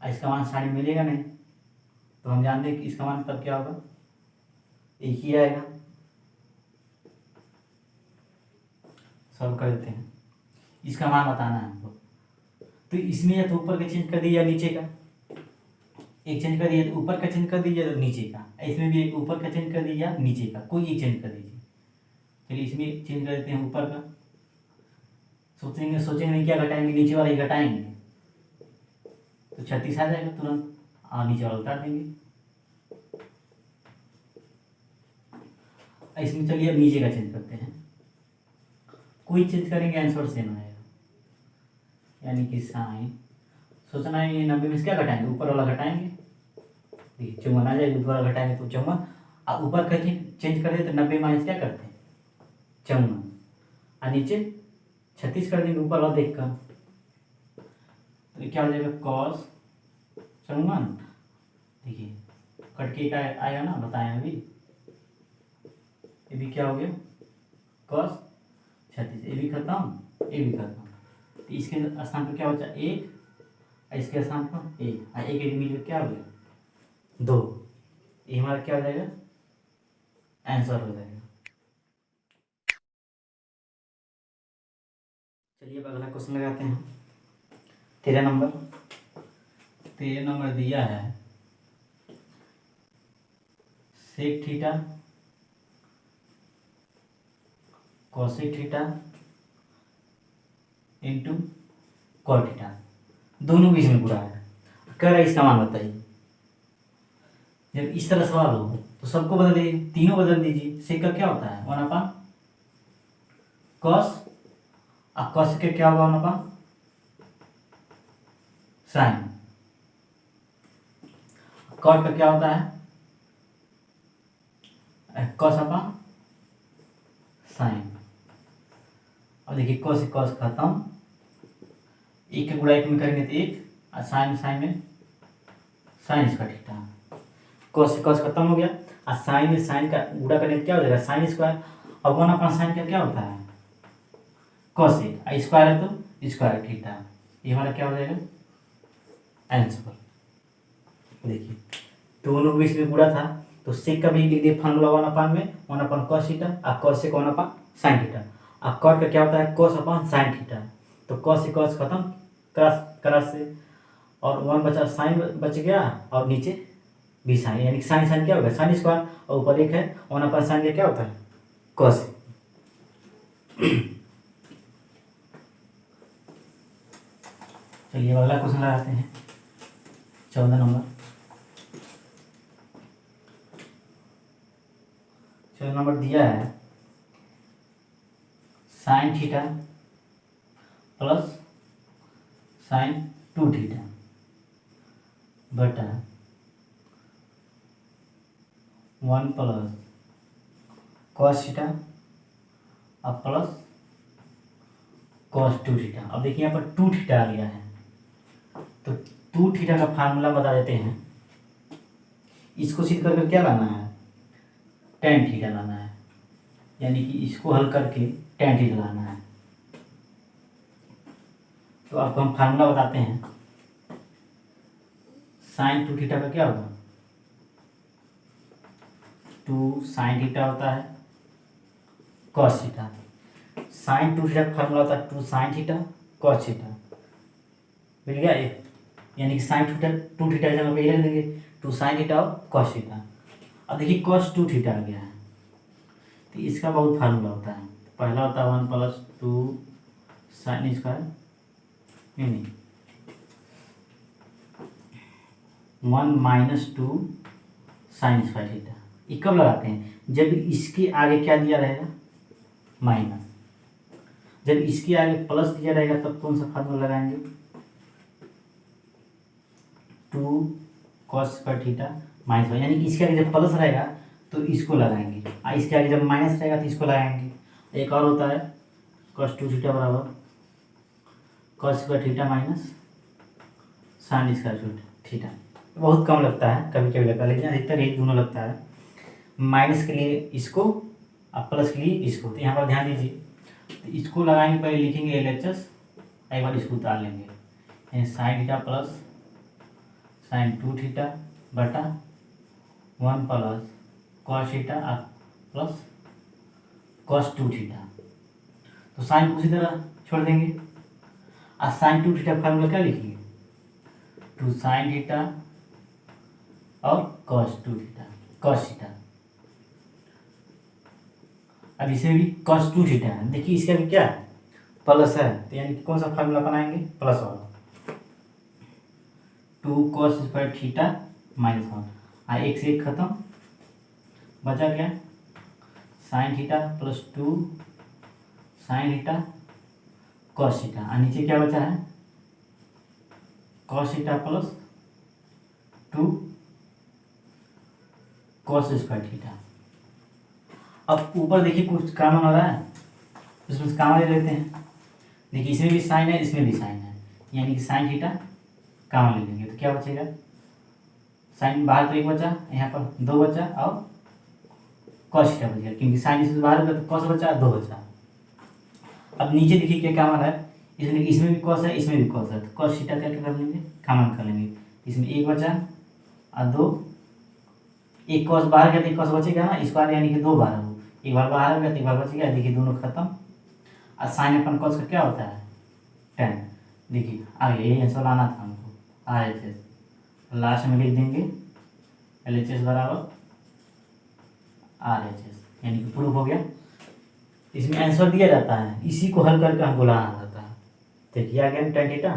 S1: इसका मान साइन मिलेगा नहीं तो हम जानते हैं कि इसका मान तब क्या होगा, एक ही आएगा। सॉल्व कर देते हैं, इसका मान बताना है हमको। तो इसमें या तो ऊपर का चेंज कर दीजिए या नीचे का, एक चेंज कर दीजिए तो ऊपर का चेंज कर दीजिए तो नीचे का, इसमें भी एक ऊपर का चेंज कर दीजिए या नीचे का, कोई एक चेंज कर दीजिए। चलिए इसमें चेंज कर देते हैं ऊपर का, सोचेंगे नहीं क्या घटाएंगे, नीचे वाला ही घटाएंगे तो 36 आ जाएगा तुरंत, और नीचे वाला उतार देंगे। इसमें चलिए अब नीचे का चेंज करते हैं, कोई चेंज करेंगे आंसर सेम आएगा। यानी कि साइन, सोचना है ये 90 में से क्या घटाएंगे, ऊपर वाला घटाएंगे, देखिए 54 आ जाएगा, ऊपर वाला घटाएंगे तो 54, और ऊपर का चेंज कर दे तो 90 माइनस क्या करते हैं 54, और नीचे 36 कर देंगे ऊपर वाला देख कर, तो क्या हो जाएगा कॉस 54, देखिए कट के आएगा ना, बताएं अभी, ये भी क्या हो गया कॉस 36, ये भी खत्म, ये भी खत्म, तो इसके स्थान पर क्या बचा एक, इसके स्थान पर एक, और एक मिलकर क्या हो गया 2, ये हमारा क्या हो जाएगा आंसर हो जाएगा। चलिए अब अगला क्वेश्चन लगाते हैं। 13 नंबर दिया है sec theta cosec theta into cot theta, दोनों बीच में पूरा है, कह रहा है इसका मान बताइए। जब इस तरह सवाल हो तो सबको बदल दीजिए, तीनों बदल दीजिए। सेक का क्या होता है 1/, कॉस, अब कॉस के क्या होगा 1/, साइन, कॉट का क्या होता है कॉस अपॉन साइन। अब देखिए कॉस से कॉस खत्म, एक के गुणा एक में करेंगे तो एक, और साइन में साइन इसका थीटा, कॉस से कॉस खत्म हो गया, और साइन में साइन का गुणा करने क्या हो जाएगा साइन स्क्वायर, और 1/sin का क्या होता है कॉसेक, स्क्वायर है तो स्क्वायर थीटा, ये हमारा क्या हो जाएगा आंसर। देखिए दोनों बीच में गुणा था तो सेक का भी लिख दिए फॉर्मूला 1/, में 1/, cos थीटा, और cos से 1/sin थीटा, और कॉट का क्या होता है cos अपॉन sin थीटा, तो cos से cos खत्म क्रॉस से, और 1 बचा साइन बच गया, और नीचे भी साइन, यानी साइन क्या होगा साइन स्क्वायर, और ऊपर एक है 1/sin का क्या होता है cos। चलिए अगला क्वेश्चन लगाते हैं। 14 नंबर दिया है sine theta plus sign 2 theta बटा 1 प्लस कॉस थीटा अब प्लस कॉस 2 थीटा। अब देखिए यहाँ पर 2 थीटा आ गया है, तो 2 थीटा का फार्मूला बता देते हैं। इसको सिद्ध कर क्या लाना है tan थीटा लाना है, यानी कि इसको हल करके tan थीटा लाना है। तो आपको हम फार्मूला बताते हैं, साइन 2 थीटा का क्या होगा 2 sin थीटा होता है cos थीटा, साइन 2 थीटा का फार्मूला होता है 2 sin थीटा cos थीटा, मिल गया ये, यानी कि साइन 2 थीटा जगह पे रख देंगे 2 sin थीटा और cos थीटा। अब देखिए cos 2 थीटा आ गया है, तो इसका बहुत फार्मूला होता है, पहला होता है 1 प्लस 2 साइन स्क्वायर, नहीं 1 माइनस 2 साइन स्क्वायर थीटा। ये कब लगाते हैं जब इसके आगे क्या दिया रहेगा माइनस, जब इसके आगे प्लस दिया रहेगा तब कौन सा फार्मूला लगाएंगे 2 cos स्क्वायर थीटा माइनस 1, यानी कि इसके आगे जब प्लस रहेगा तो इसको लगाएंगे, और इसके आगे जब माइनस रहेगा तो इसको लगाएंगे। एक और होता है cos 2 थीटा बराबर cos square theta minus sign square theta. बहुत कम लगता है, कभी कभी लगता है, लेकिन अधिकतर यही दोनों लगता है। माइनस के लिए इसको और प्लस के लिए इसको, तो यहाँ पर ध्यान दीजिए। तो इसको लगाएंगे, पहले लिखेंगे LHS, एक बार इसको उतार लेंगे, यानी sine theta plus sign 2 theta बटा 1 plus cos theta plus cos 2 theta. तो साइन को उसी तरह छोड़ देंगे और साइन 2 थीटा फार्मूला क्या लिखेंगे, 2 साइन थीटा और कॉस 2 थीटा, कॉस थीटा। अब इसमें भी कॉस 2 थीटा है, देखिए इसका भी क्या है, प्लस है, तो यानी कि कौन सा फार्मूला बनाएंगे, प्लस वाला। 2 कॉस स्क्वायर थीटा माइनस 1, एक से एक खत्म, बचा क्या, sine theta plus 2 sign theta cos theta, और नीचे क्या बचा है, cos theta plus 2 cos square theta. अब ऊपर देखिए कुछ कॉमन हो रहा है, उसमें कॉमन ले लेते हैं। देखिए इसमें भी साइन है, इसमें भी साइन है, यानी कि साइन थीटा कॉमन ले लेंगे, तो क्या बचेगा, साइन बाहर तो एक बचा, यहाँ पर 2 बचा और कॉस थीटा बचेगा, क्योंकि साइन इसमें बाहर होगा तो कॉस बचा, 2 बचा। अब नीचे देखिए क्या कॉमन है, इसमें भी कॉस है, इसमें भी कॉस है, तो कॉस थीटा क्या कर लेंगे, कॉमन कर लेंगे। इसमें 1 बचा और 2, एक कॉस बाहर गया तो एक कॉस बचेगा ना, इस बार यानी कि 2 बार हो, एक बार बाहर गया तो एक बार बचेगा, देखिए दोनों खत्म। और साइन अपन कॉस का क्या होता है, 10। देखिए आगे यही आंसर लाना था हमको, RHS लास्ट में लिख देंगे, LHS बराबर RHS, यानी कि प्रूफ हो गया। इसमें आंसर दिया जाता है, इसी को हल करके हमको लाना रहता है। देखिए आ गया tan थीटा,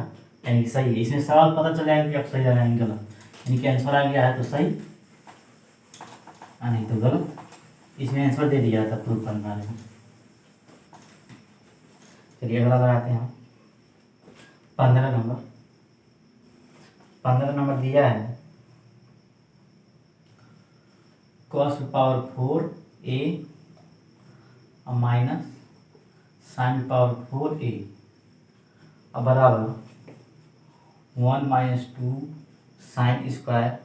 S1: यानी कि सही है। इसमें सवाल पता चल जाएगा कि आप सही लगाएंगे गलत, यानी कि आंसर आ गया है तो सही, नहीं तो गलत। इसमें आंसर दे दिया था प्रूफ करने वाले में। चलिए अगला लगाते हैं, 15 नंबर। 15 नंबर दिया है cos पावर 4a और माइनस साइन पावर 4a और बराबर 1 माइनस 2 साइन स्क्वायर।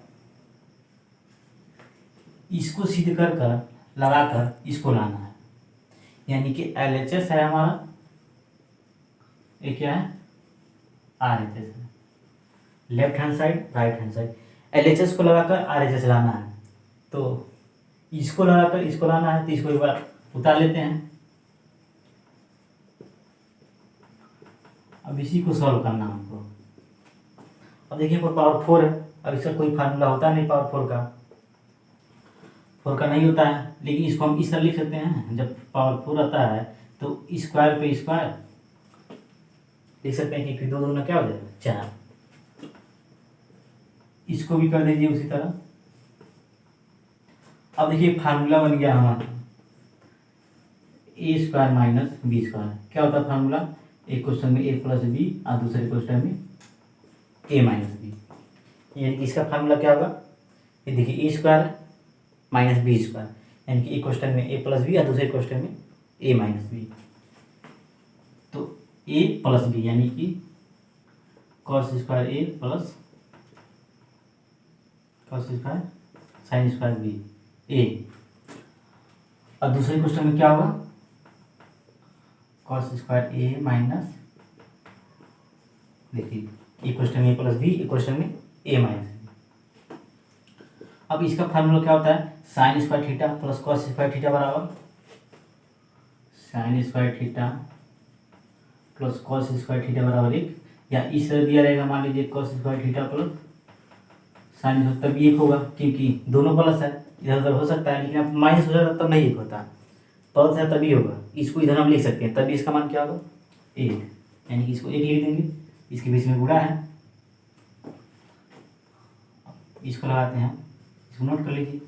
S1: इसको सिद्ध कर लगाकर इसको लाना है, यानी कि LHS है हमारा, ये क्या है, RHS है, left hand side right hand side. LHS को लगाकर RHS लाना है, तो इसको लगाकर इसको लाना है, तो इसको एक बार उतार लेते हैं। अब इसी को सॉल्व करना है हमको। अब देखिए पावर 4 है, अब इसका कोई फार्मूला होता नहीं, पावर 4 का, 4 का नहीं होता है, लेकिन इसको हम इस तरह लिख सकते हैं, जब पावर 4 आता है तो स्क्वायर पे स्क्वायर लिख सकते हैं, कि 2 दूना क्या हो जाएगा, 4। इसको भी कर दीजिए उसी तरह। अब देखिए फार्मूला बन गया हमारा a square minus B square. क्या होता है फार्मूला, एक क्वेश्चन में a प्लस बी और दूसरे क्वेश्चन में a माइनस बी, यानी कि इसका फार्मूला क्या होगा, ये देखिए a square minus B square, यानी कि एक क्वेश्चन में a प्लस बी और दूसरे क्वेश्चन में a माइनस बी, तो a प्लस बी यानी कि cos square a plus cos square sine square B a। और दूसरे क्वेश्चन में क्या होगा, कॉस स्क्वायर a माइनस, देखिए एक क्वेश्चन में a प्लस बी, एक क्वेश्चन में a माइनस बी। अब इसका फार्मूला क्या होता है, sine square theta plus cos square theta बराबर sine square theta plus cos square theta बराबर 1, या इस तरह दिया रहेगा, मान लीजिए cos square theta plus sine, तब 1 होगा, क्योंकि दोनों प्लस है, इधर उधर हो सकता है, लेकिन अब माइनस हो जाता तब नहीं 1 होता, प्लस है तभी होगा। इसको इधर हम लिख सकते हैं, तभी इसका मान क्या होगा, 1, यानी कि इसको 1 लिख देंगे, इसके बीच में गुणा है, इसको लगाते हैं, इसको नोट कर लीजिए।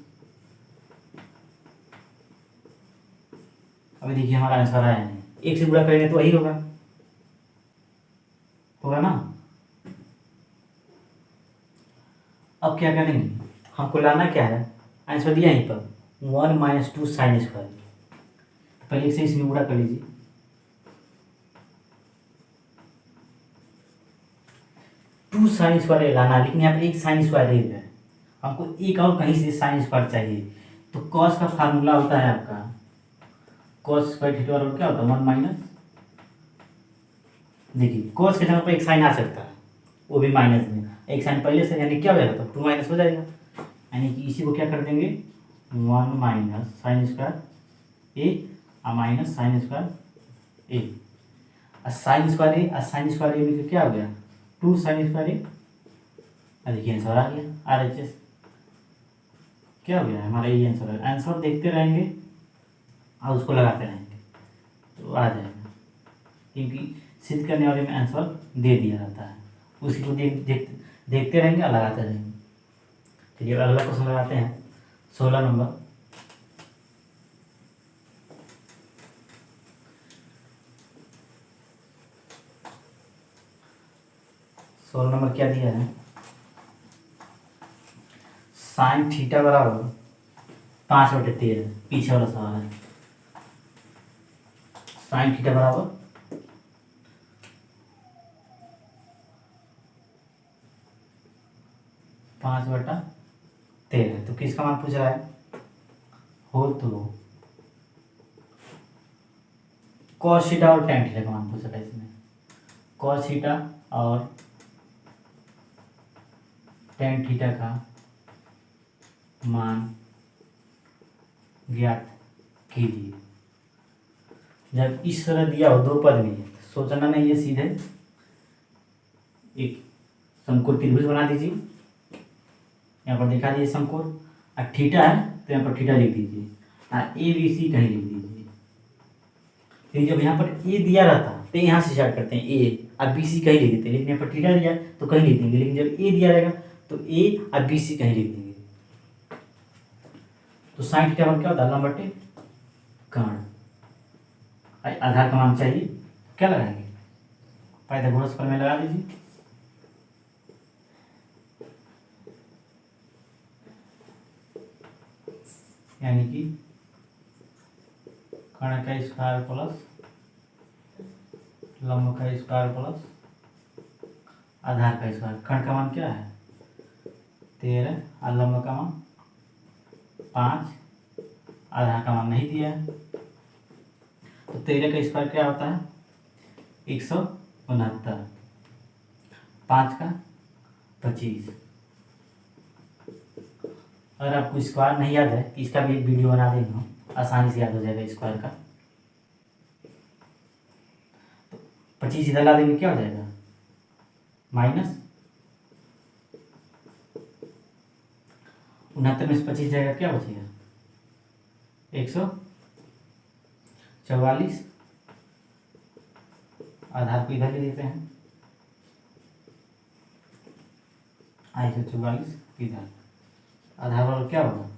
S1: अभी देखिए हमारा आंसर आया नहीं, 1 से गुणा करेंगे तो वही होगा ना। अब क्या करेंगे, हमको लाना क्या है, आंसर दिया यहीं पर 1 माइनस 2 साइन स्क्वायर, पहले 1 से इसमें गुणा कर लीजिए। टू साइन स्क्वायर ए लाना, लेकिन यहाँ पर एक साइन स्क्वायर ए है, हमको एक और कहीं से साइन स्क्वायर चाहिए। तो कॉस का फार्मूला होता है आपका कॉस स्क्वायर थीटा बराबर क्या होता है 1 माइनस, देखिए कॉस के जगह पर एक साइन आ सकता है, वो भी माइनस में, एक साइन पहले से, यानी क्या हो जाएगा, तो 2 माइनस हो जाएगा, यानी कि इसी को क्या कर देंगे 1 माइनस साइन स्क्वायर ए माइनस साइन स्क्वायर ए, साइन स्क्वायर ए साइन स्क्वायर ए में क्या हो गया 2 साइन स्क्वायर ए, देखिए आंसर आ गया RHS, क्या हो गया हमारा ये आंसर है। आंसर देखते रहेंगे और उसको लगाते रहेंगे तो आ जाएगा, क्योंकि सिद्ध करने वाले में आंसर दे दिया जाता है, उसी को देखते रहेंगे और लगाते रहेंगे। चलिए अगला क्वेश्चन लगाते हैं 16 नंबर। 16 नंबर क्या दिया है, साइन थीटा बराबर 5/13, पीछे वाला सवाल है। साइन थीटा बराबर 5/13, तो किसका मान पूछ रहा है, हो तो कॉस थीटा और टेन थीटा का मान पूछ रहा है इसमें, कॉस थीटा और टेन थीटा का मान ज्ञात कीजिए। जब इस तरह दिया हो दो पद में, तो सोचना नहीं है, सीधे एक समकोण त्रिभुज बना दीजिए, यहाँ पर दिखा दीजिए समकोण, और थीटा है तो यहाँ पर थीटा लिख दीजिए, और ABC कहीं लिख दीजिए। लेकिन जब यहाँ पर ए दिया रहता तो यहाँ से स्टार्ट करते हैं ए और BC कहीं लिख देते हैं, लेकिन यहाँ पर थीटा दिया तो कहीं लिख देंगे, लेकिन जब ए दिया रहेगा तो ए और BC कहीं लिख देंगे। तो साइन थीटा मान क्या होता है, लंब बटे कर्ण, आधार का मान चाहिए, क्या लगाएंगे पाइथागोरस प्रमेय लगा दीजिए। यानी कि कर्ण का स्क्वायर प्लस लंब का स्क्वायर प्लस आधार का स्क्वायर, कर्ण का मान क्या है 13 और लंब का मान 5, आधार का मान नहीं दिया है, तो 13 का स्क्वायर क्या होता है 169, 5 का 25। अगर आपको स्क्वायर नहीं याद है तो इसका भी एक वीडियो बना देंगे हम, आसानी से याद हो जाएगा स्क्वायर का। तो 25 इधर ला देंगे, क्या हो जाएगा माइनस 69 में से 25 जाएगा, क्या बचेगा 144, आधार को इधर ले देते हैं, 144 इधर, आधार वाला क्या होगा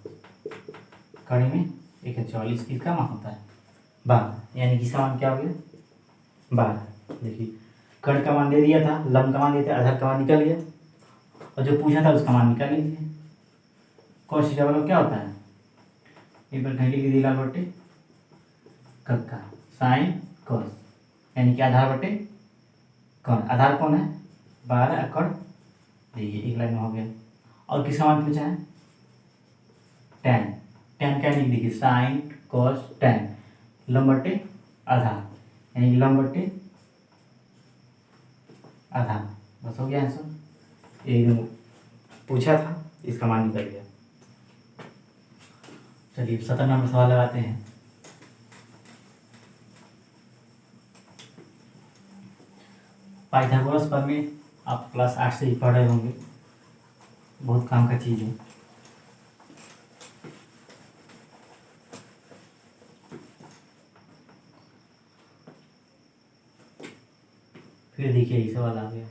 S1: कड़ी में 144, किसका मान होता है 12, यानी किसका मान क्या हो गया 12। देखिए कर्ण का मान दे दिया था, लंब का मान दिया था, आधार का मान निकल गया, और जो पूछा था उसका मान निकाल लीजिए। कॉस थीटा वाला क्या होता है, एक बार कहीं लिख दीजिए लाल बट्टे कक्का साइन कॉस, यानी कि आधार बटे कर्ण, आधार कौन है 12 कर्ण, देखिए एक लाइन में हो गया। और किसका मान पूछा है टेन, टेन क्या लिख देखिए साइन कॉस टेन, लंब बटे आधार, यानी लंब बटे आधार, बस हो गया आंसर, ये पूछा था इसका मान निकल गया। चलिए 17 नंबर सवाल लगाते हैं। पाइथागोरस प्रमेय आप क्लास 8 से ही पढ़ रहे होंगे, बहुत काम का चीज़ है। फिर देखिए ये सवाल आ गया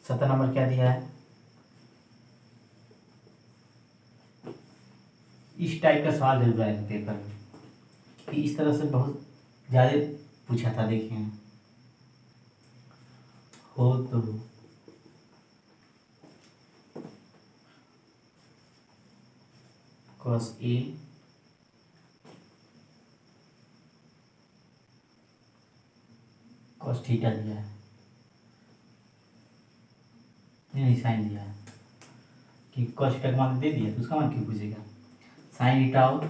S1: 17 नंबर क्या दिया है, इस टाइप का सवाल जरूर आएगा पेपर में, कि इस तरह से बहुत ज़्यादा पूछा था। देखिए हो तो cos A cos थीटा दिया है, नहीं साइन दिया है कि cos थीटा का मान दे दिया तो उसका मान क्यों पूछेगा। साइन थीटा और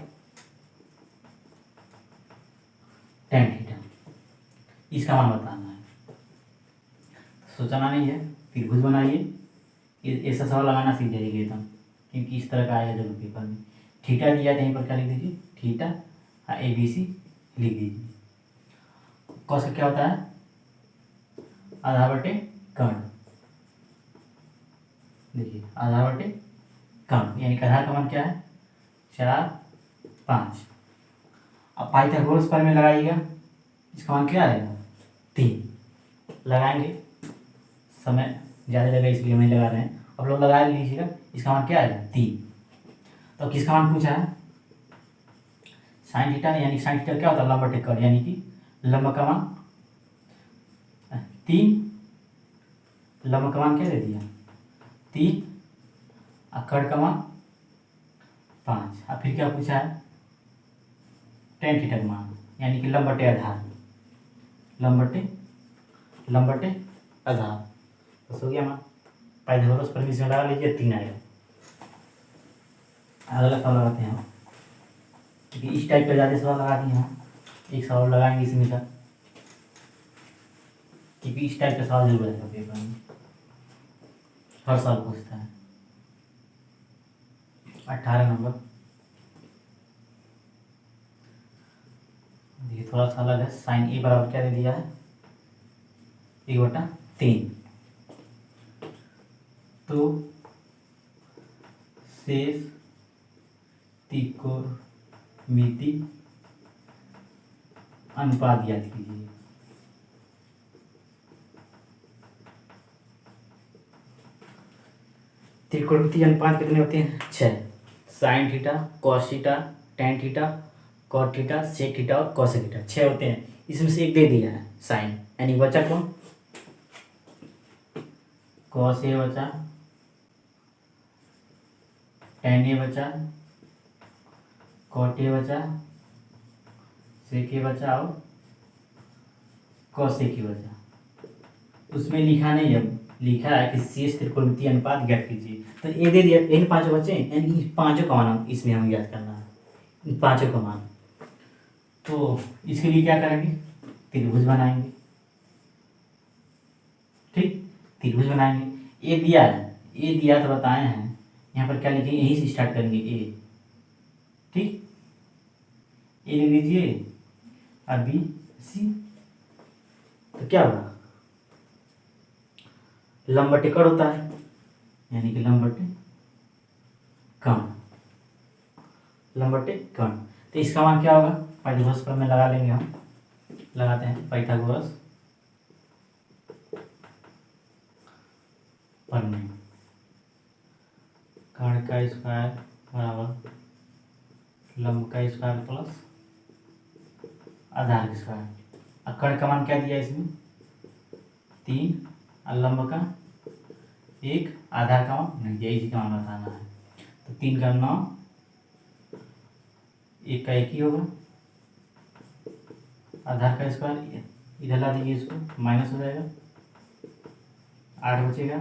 S1: टेन थीटा इसका मान बताना है। सोचना नहीं है, त्रिभुज बनाइए, ऐसा सवाल लगाना सीख जाइएगा एकदम, क्योंकि इस तरह का आएगा जरूर पेपर में। थीटा दिया है, यहीं पर क्या लिख दीजिए, थीटा ABC लिख दीजिए। कॉस का क्या होता है, आधा बटे कर्ण। देखिए आधा बटे कर्ण, यानी कि आधार का मान क्या है 4, 5। अब पाइथागोरस पर में लगाइएगा, इसका मान क्या आएगा 3। लगाएंगे, समय ज़्यादा लगा इसलिए हम नहीं लगा रहे हैं, आप लोग लगा लीजिएगा। इसका मान क्या आएगा 3। तो किसका मान पूछा है, साइन थीटा, यानी साइन थीटा क्या होता है लंब बटे कर्ण, यानी कि लंब का मान 3, लंब का मान क्या दे दिया 3 और कर्ण का मान 5। और फिर क्या पूछा है टेन थीटा का मान, यानी कि लंब बटे आधार, लंब बटे आधार। बस हो गया मान। पाइथागोरस प्रमेय लगा लीजिए, 3 आएगा। अगला सवाल लगाते हैं, क्योंकि इस टाइप का ज़्यादा सवाल लगा दिए हैं। एक सवाल लगाएंगे इसमें का, क्योंकि इस टाइप का सवाल जरूर आएगा पेपर में, हर साल पूछता है। 18 नंबर, ये थोड़ा सा अलग है। साइन ए बराबर क्या दे दिया है 1/3। तो शेष त्रिकोणमिति अनुपात ज्ञात कीजिए। त्रिकोणमिति अनुपात कितने होते हैं 6। Sine theta, cos theta, tan theta, cot theta, sec theta और कोसेक थीटा 6 होते हैं। इसमें से एक दे दिया है साइन, यानी बचा कौन, कॉस ए बचा, टेन ए बचा, कॉट ए बचा, सेक ए बचा और कोसेक ए बचा। उसमें लिखा नहीं है, लिखा है कि शेष त्रिकोणमितीय अनुपात ज्ञात कीजिए। तो ये दे दिया, इन पांचों बचे, यानी पांचों का मान इसमें हमें ज्ञात करना है, इन पांचों का मान। तो इसके लिए क्या करेंगे, त्रिभुज बनाएंगे। ठीक, त्रिभुज बनाएंगे। ए दिया है, ए दिया तो बताए हैं, यहाँ पर क्या लिखेंगे, यहीं से स्टार्ट करेंगे ए। ठीक, ए लिख लीजिए और बी सी। तो क्या होगा, लंब बटे कर्ण होता है, यानी कि लंब बटे कर्ण, लंब बटे कर्ण। तो इसका मान क्या होगा, पाइथागोरस पर में लगा लेंगे हम। लगाते हैं पाइथागोरस पर में, कर्ण का स्क्वायर बराबर लंब का स्क्वायर प्लस आधार का स्क्वायर। और कर्ण का मान क्या दिया इसमें 3 और लंब का 1, आधार का मान नहीं दिया, इसी का मान बताना है। तो 3 का 9, 1 का 1 ही होगा, आधार का स्क्वायर इधर ला दीजिए, इसको माइनस हो जाएगा, 8 बचेगा।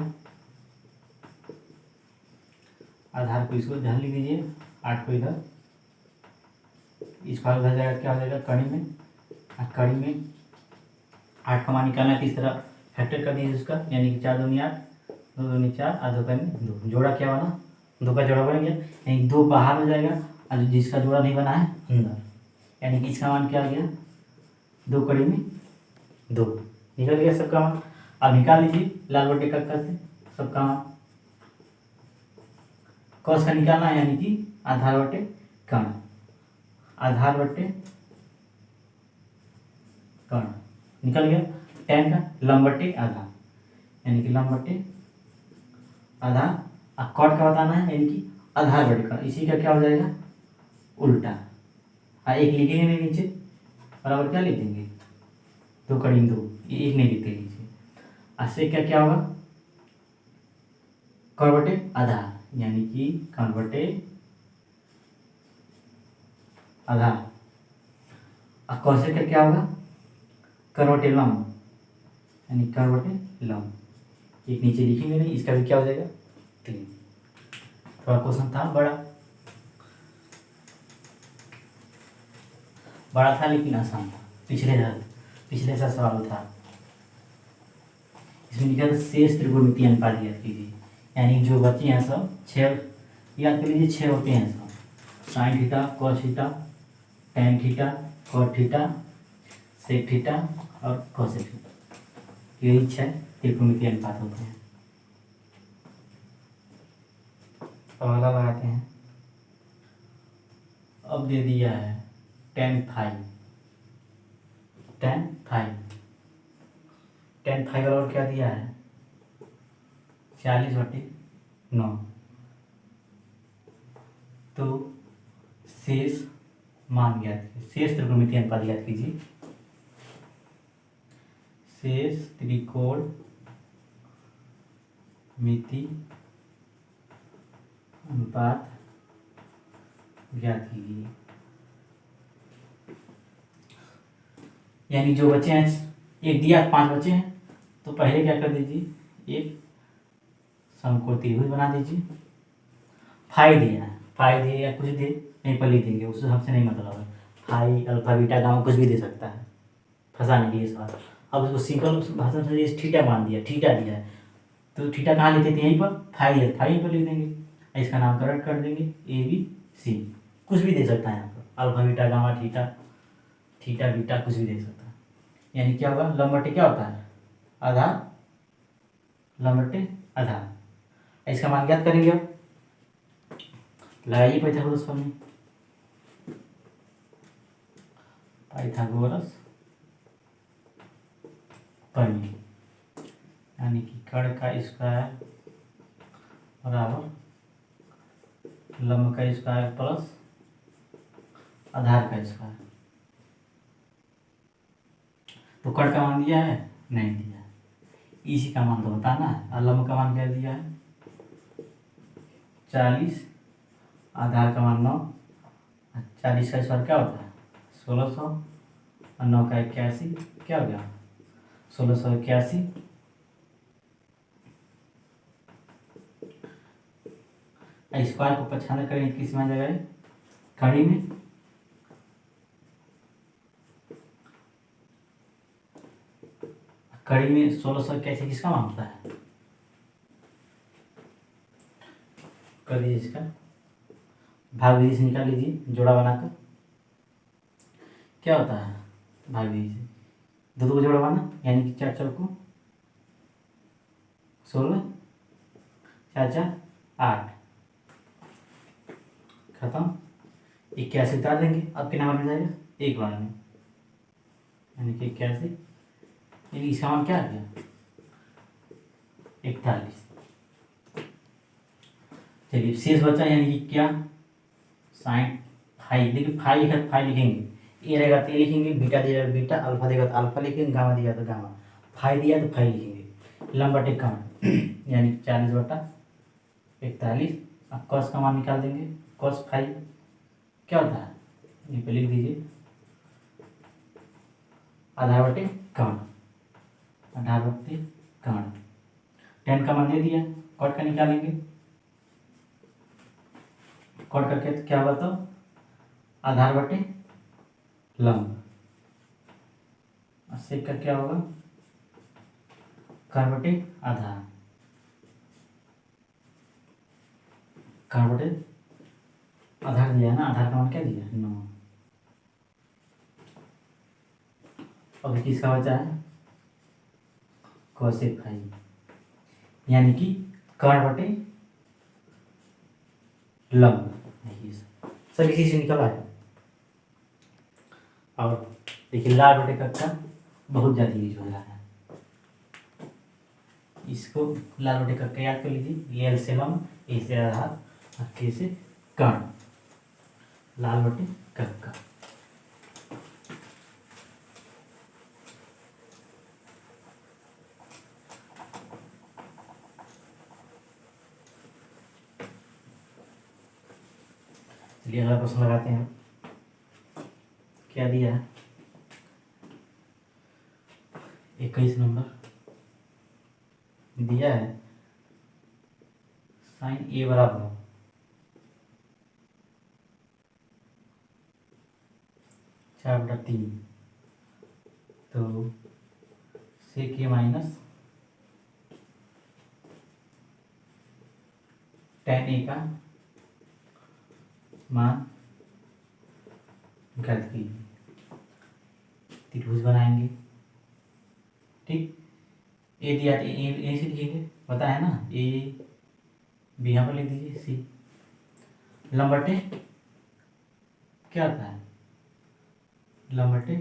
S1: आधार को इसको इधर लिख दीजिए, 8 को इधर, स्क्वायर उधर जाएगा, क्या हो जाएगा कड़ी में, और कड़ी में 8 का मान निकालना है, तो इस तरह फैक्टर कर दीजिए उसका, यानी कि 4 दूनी 8, 2 दूनी 4 और 2 का 2, जोड़ा क्या बना 2 का जोड़ा बन गया, यानी 2 बाहर हो जाएगा और जिसका जोड़ा नहीं बना है अंदर, यानी कि इसका मान क्या आ गया 2 कड़ी में 2, निकल गया सबका मान। अब निकाल लीजिए लाल बटे कक्का से सबका मान, कॉस का निकालना है, यानी कि आधार बटे कर्ण, आधार बटे कर्ण निकल गया। टेन का लंब बटे आधार, यानी कि लंब बटे आधार, और कॉट का बताना है, यानी कि आधार बटे कर्ण। इसी का क्या हो जाएगा उल्टा। हाँ, एक लिखेंगे नहीं नीचे, बराबर क्या लिख देंगे 2 कड़ी में 2, ये एक नहीं लिखते नीचे। इससे क्या क्या होगा कर्ण बटे आधार, यानी कि कर्ण बटे आधार। और कौशल क्या होगा कर्ण बटे लंब, यानी कर्ण बटे लंब। एक नीचे लिखेंगे नहीं, इसका भी क्या हो जाएगा 3। थोड़ा क्वेश्चन था बड़ा था लेकिन आसान था। पिछले सा सवाल था, इसमें लिखा था शेष त्रिकोणमितीय अनुपात याद कीजिए। यानी जो बच्चे हैं सब 6 याद कर लीजिए, 6 होते हैं सब, sine theta, cos theta, tan theta, cot theta, sec theta और कोसेक थीटा, यही 6 त्रिकोणमितीय अनुपात होते हैं। अगला लगाते हैं। अब दे दिया है tan फाइव और क्या दिया है 40/9। तो शेष मान ज्ञात कीजिए, शेष त्रिकोणमितीय अनुपात ज्ञात कीजिए। शेष त्रिकोणमितीय अनुपात ज्ञात कीजिए। यानी जो बचे हैं, एक दिया 5 बचे हैं, तो पहले क्या कर दीजिए, एक समकोण त्रिभुज बना दीजिए। फाई दिया है, फाई दे या कुछ दे, नहीं पर लिख देंगे, उससे हमसे नहीं मतलब है। फाई अल्फा बीटा गामा कुछ भी दे सकता है फंसाने के लिए सवाल। अब उसको सिंपल भाषा में थीटा मान दिया, थीटा दिया है, तो थीटा कहाँ लिखते थे, यहीं पर फाई है, फाई पर लिख देंगे। इसका नामकरण कर देंगे ABC, कुछ भी दे सकता है यहाँ पर, alpha beta gamma theta beta कुछ भी दे सकता है। यानी क्या होगा, लंब बटे क्या होता है आधार, लंब बटे आधार। इसका मान ज्ञात करेंगे। अब लगाइए पाइथागोरस प्रमेय। यानी कि कर्ण का स्क्वायर बराबर लंब का स्क्वायर प्लस आधार का स्क्वायर। तो कर्ण का मान दिया है, नहीं दिया है, इसी का मान तो बताना है। और लंब का मान क्या दिया है 40, आधार का मान 9, 40 का स्क्वायर क्या होता है 1600 और 9 का 81, क्या हो गया 1681। स्क्वायर को 95 करेंगे किस में जगह कड़ी में, कड़ी में 1681 किसका मान होता है, कर दीजिए इसका भाग विधि से निकाल लीजिए, जोड़ा बनाकर क्या होता है भाग विधि से, दो को जोड़ा बना, यानी कि 4 चौको 16, 4 4 8, खत्म। 81 उतार देंगे, अब कितना बन जाएगा एक बार में, यानी कि 81, यानी इसका मान क्या आ गया 41। चलिए शेष बचा, यानी कि क्या साइन फाइव, लेकिन फाइव लिखा तो फाइव लिखेंगे, ए रहेगा तो ए लिखेंगे, बीटा दिया तो बीटा, अल्फा देगा तो अल्फा लिखेंगे, गामा दिया तो गामा, फाइव दिया तो फाइव लिखेंगे। लंब बटे कर्ण यानी 40/41। अब कॉस का मान निकाल देंगे, कॉस फाइव क्या होता है, ये पे लिख दीजिए आधार बटे कर्ण, आधार बटे कर्ण। टेन का मान दे दिया, कॉट का निकालेंगे, कॉट करके तो क्या होगा, तो आधार बटे लंब, सेक का क्या होगा कर्ण बटे आधार, कर्ण बटे आधार दिया है ना, आधार का मान क्या दिया 9। अब किसका बचा है कोसेक फाइव, यानी कि कर्ण बटे लंब, सब इसी से निकला है। और देखिए लाल बटे कक्का बहुत ज़्यादा यूज हो रहा है, इसको लाल बटे कक्का याद कर लीजिए, एल से लंब, ए से आधार और के से कर्ण, लाल बटे कक्का। चलिए अगला प्रश्न लगाते हैं, क्या दिया है 21 नंबर। दिया है साइन ए बराबर 4/3, तो सेक ए माइनस tan ए का मान ज्ञात कीजिए। त्रिभुज बनाएंगे, ठीक। ए दिया, ए से लिखेंगे, पता है ना, ए बी यहाँ पर लिख दीजिए, सी लंबटे क्या होता है, लंबटे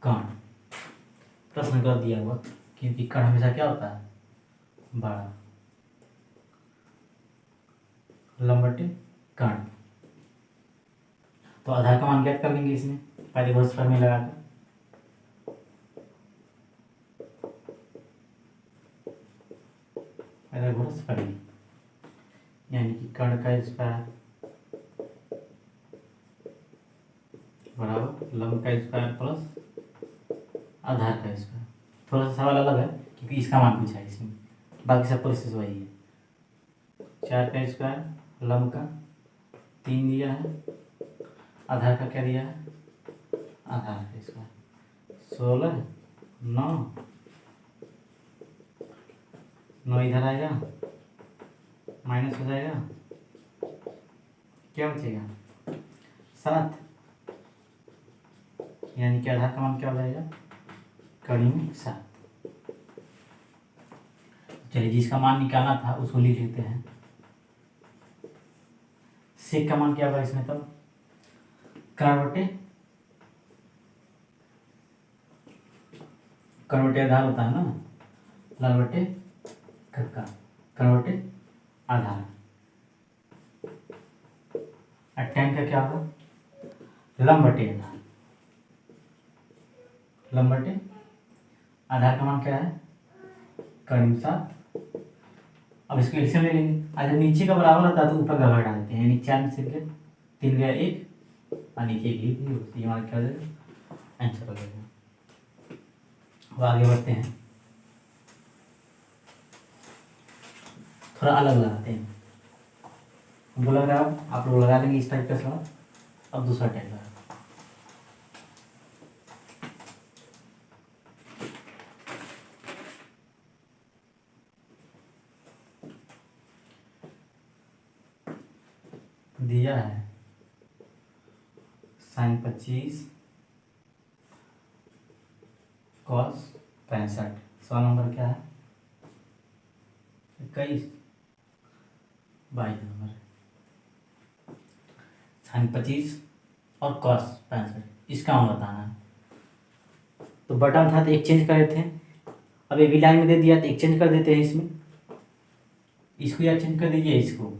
S1: कर्ण। प्रश्न कर दिया हुआ, क्योंकि कर्ण हमेशा क्या होता है, बड़ा। लंबटे कर्ण, तो आधार का मान ज्ञात कर लेंगे इसमें पाइथागोरस प्रमेय लगाकर। पाइथागोरस प्रमेय यानी कि कर्ण का स्क्वायर बराबर लंब का स्क्वायर प्लस आधार का स्क्वायर। थोड़ा सा सवाल अलग है क्योंकि इसका मान पूछा है इसमें, बाकी सब प्रोसेस वही है। 4 का स्क्वायर लंब का 3 दिया है, आधार का क्या दिया है, आधार का स्क्वायर 16 9 इधर आएगा माइनस हो जाएगा, क्या बचेगा 7, यानी कि आधार का मान क्या हो जाएगा, कड़ी में 7। चलिए जिसका मान निकालना था उसको लिख लेते हैं। सेक का मान क्या होगा इसमें, तब कर्ण आधार होता है ना, लाल बटे कर्ण बटे आधार। और tan का क्या होगा, लंब बटे आधार। लंब बटे आधार का मान क्या है, कर्ण 7। अब इसको एलसीएम ले लेंगे, अगर नीचे का बराबर होता है तो ऊपर का घटा डालते हैं, यानी 4 में से 3 गया 1 और नीचे 1 ये हमारा क्या हो जाएगा, आंसर हो जाएगा। अब आगे बढ़ते हैं, थोड़ा अलग लगाते हैं। हमको लग रहा है आप लोग लगा लेंगे इस टाइप का सवाल। अब दूसरा टाइप लगा, दिया है साइन 25 कॉस 65। सवाल नंबर क्या है, 22 नंबर। साइन 25 और कॉस 65, इसका मान बताना है। तो बटन था तो एक्सचेंज कर रहे थे, अब ये भी लाइन में दे दिया तो एक्सचेंज कर देते हैं इसमें, इसको या चेंज कर दीजिए इसको।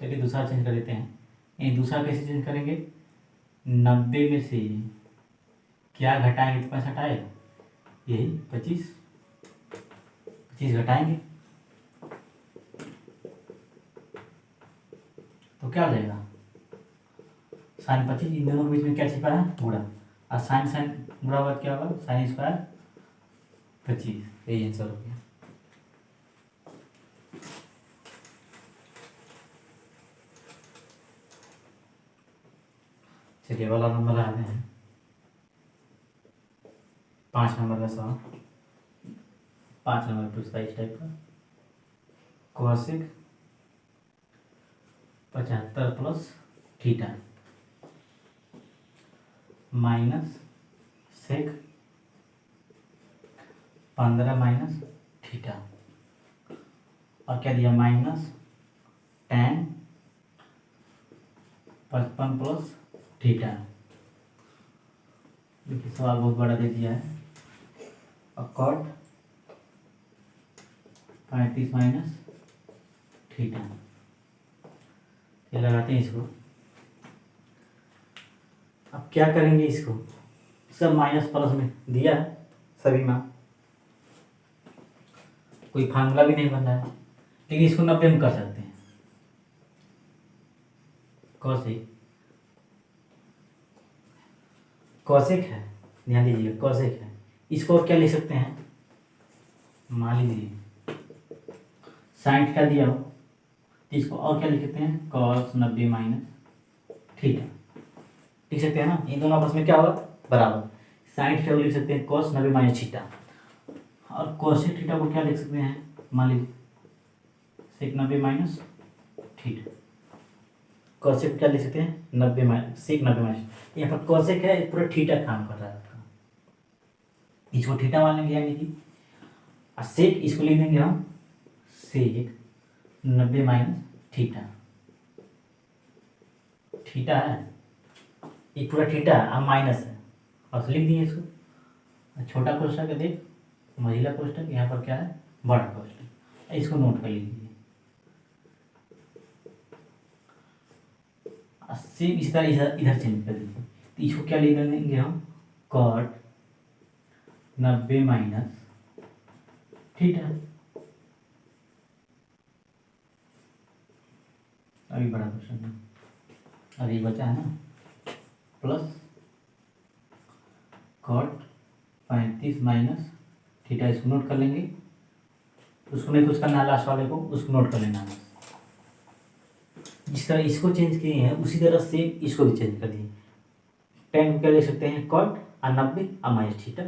S1: चलिए दूसरा चेंज कर देते हैं। ये दूसरा कैसे चेंज करेंगे, 90 में से क्या घटाएंगे तो 65 आएगा, यही 25 घटाएंगे तो क्या हो जाएगा, साइन 25, इन दोनों के बीच में क्या छिपा है, गुणा, और साइन साइन गुणा हुआ क्या होगा, साइन स्क्वायर 25, यही आंसर हो गया। चलिए वाला नंबर आ रहे हैं 5 नंबर का सवाल। 5 नंबर पूछता है इस टाइप का, cosec 75 plus theta minus sec 15 minus theta, और क्या दिया, माइनस tan 55 प्लस थीटा। देखिए सवाल बहुत बड़ा दे दिया है। और कॉट 35 माइनस थीटा, ये लगाते हैं इसको। अब क्या करेंगे, इसको सब माइनस प्लस में दिया है सभी मान, कोई फार्मूला भी नहीं बन रहा है, लेकिन इसको 90 में कर सकते हैं। कॉसेक है, ध्यान दीजिएगा, कॉसेक है, इसको और क्या लिख सकते हैं, मान लीजिए साइन थीटा दिया हो तो इसको और क्या लिख सकते हैं, कॉस 90 माइनस थीटा लिख सकते हैं ना। इन दोनों आपस में क्या होगा, बराबर। साइन थीटा को लिख सकते हैं कॉस 90 माइनस थीटा, और कोसेक थीटा को क्या लिख सकते हैं, मान लीजिए सेक 90 माइनस थीटा। कोसेक को क्या लिख सकते हैं, 90 माइनस सेक 90 माइनस, यहाँ पर कोसेक है, पूरा थीटा काम कर रहा है आपका, इसको थीटा मान लेंगे यानी कि, और सेक इसको लिख देंगे हम सेक 90 माइनस थीटा। थीटा है, ये पूरा थीटा है, अब माइनस है, और लिख दिए इसको। छोटा कोष्ठक है देख, महिला कोष्ठक, यहाँ पर क्या है, बड़ा कोष्ठक, इसको नोट कर लीजिए। सेम इस तरह इधर चेंज कर दीजिए, तो इसको क्या लिख देंगे हम, कॉट 90 माइनस थीटा। अभी बड़ा क्वेश्चन है, अभी बचा है ना, प्लस कॉट 35 माइनस थीटा, इसको नोट कर लेंगे। उसको नहीं कुछ करना है, लास्ट वाले को उसको नोट कर लेना है। जिस तरह इसको चेंज किए हैं उसी तरह से इसको भी चेंज कर दिए। 10 को क्या ले सकते हैं, कॉट, और 90 और माइनस थीटा।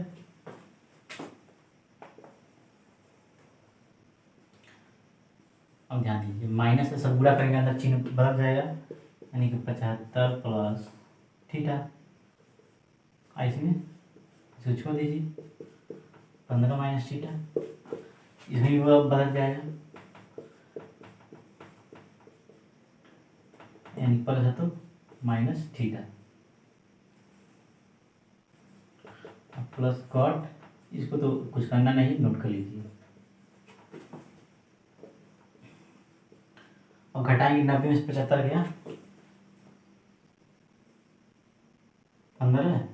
S1: अब ध्यान दीजिए, माइनस से सब गुणा करेंगे, अंदर चिन्ह बदल जाएगा, यानी कि 75 प्लस थीटा। इसमें इसको छोड़ दीजिए, 15 माइनस थीटा, इसमें भी बदल जाएगा, यानी प्लस है तो माइनस थीटा, प्लस कॉट, इसको तो कुछ करना नहीं, नोट कर लीजिए। और घटाएंगे 90 में से 75 गया 15 है,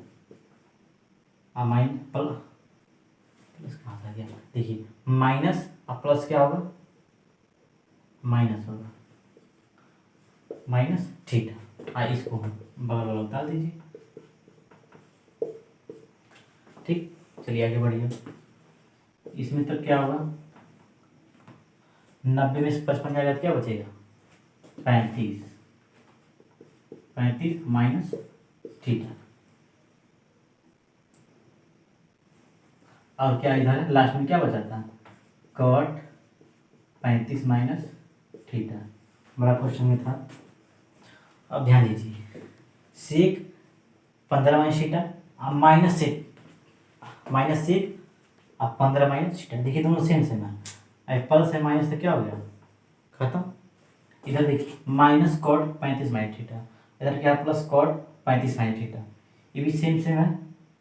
S1: और माइनस प्लस कहाँ था गया, देखिए माइनस और प्लस क्या होगा, माइनस होगा, माइनस थीटा। इसको बगल वाला डाल दीजिए, ठीक। चलिए आगे बढ़िए, इसमें तो क्या होगा, 90 में से 55 जाएगा तो क्या बचेगा, 35 माइनस थीटा। और क्या इधर है, लास्ट में क्या बचा था, कॉट 35 माइनस थीटा, बड़ा क्वेश्चन में था। अब ध्यान दीजिए, सेक 15 माइनस थीटा, अब माइनस सेक अब 15 माइनस थीटा, देखिए दोनों सेम सेम है, प्लस है माइनस से क्या हो गया, खत्म। इधर देखिए माइनस कॉट 35 माइनस थीटा, इधर क्या प्लस कॉट 35 माइनस थीटा, ये भी सेम सेम है,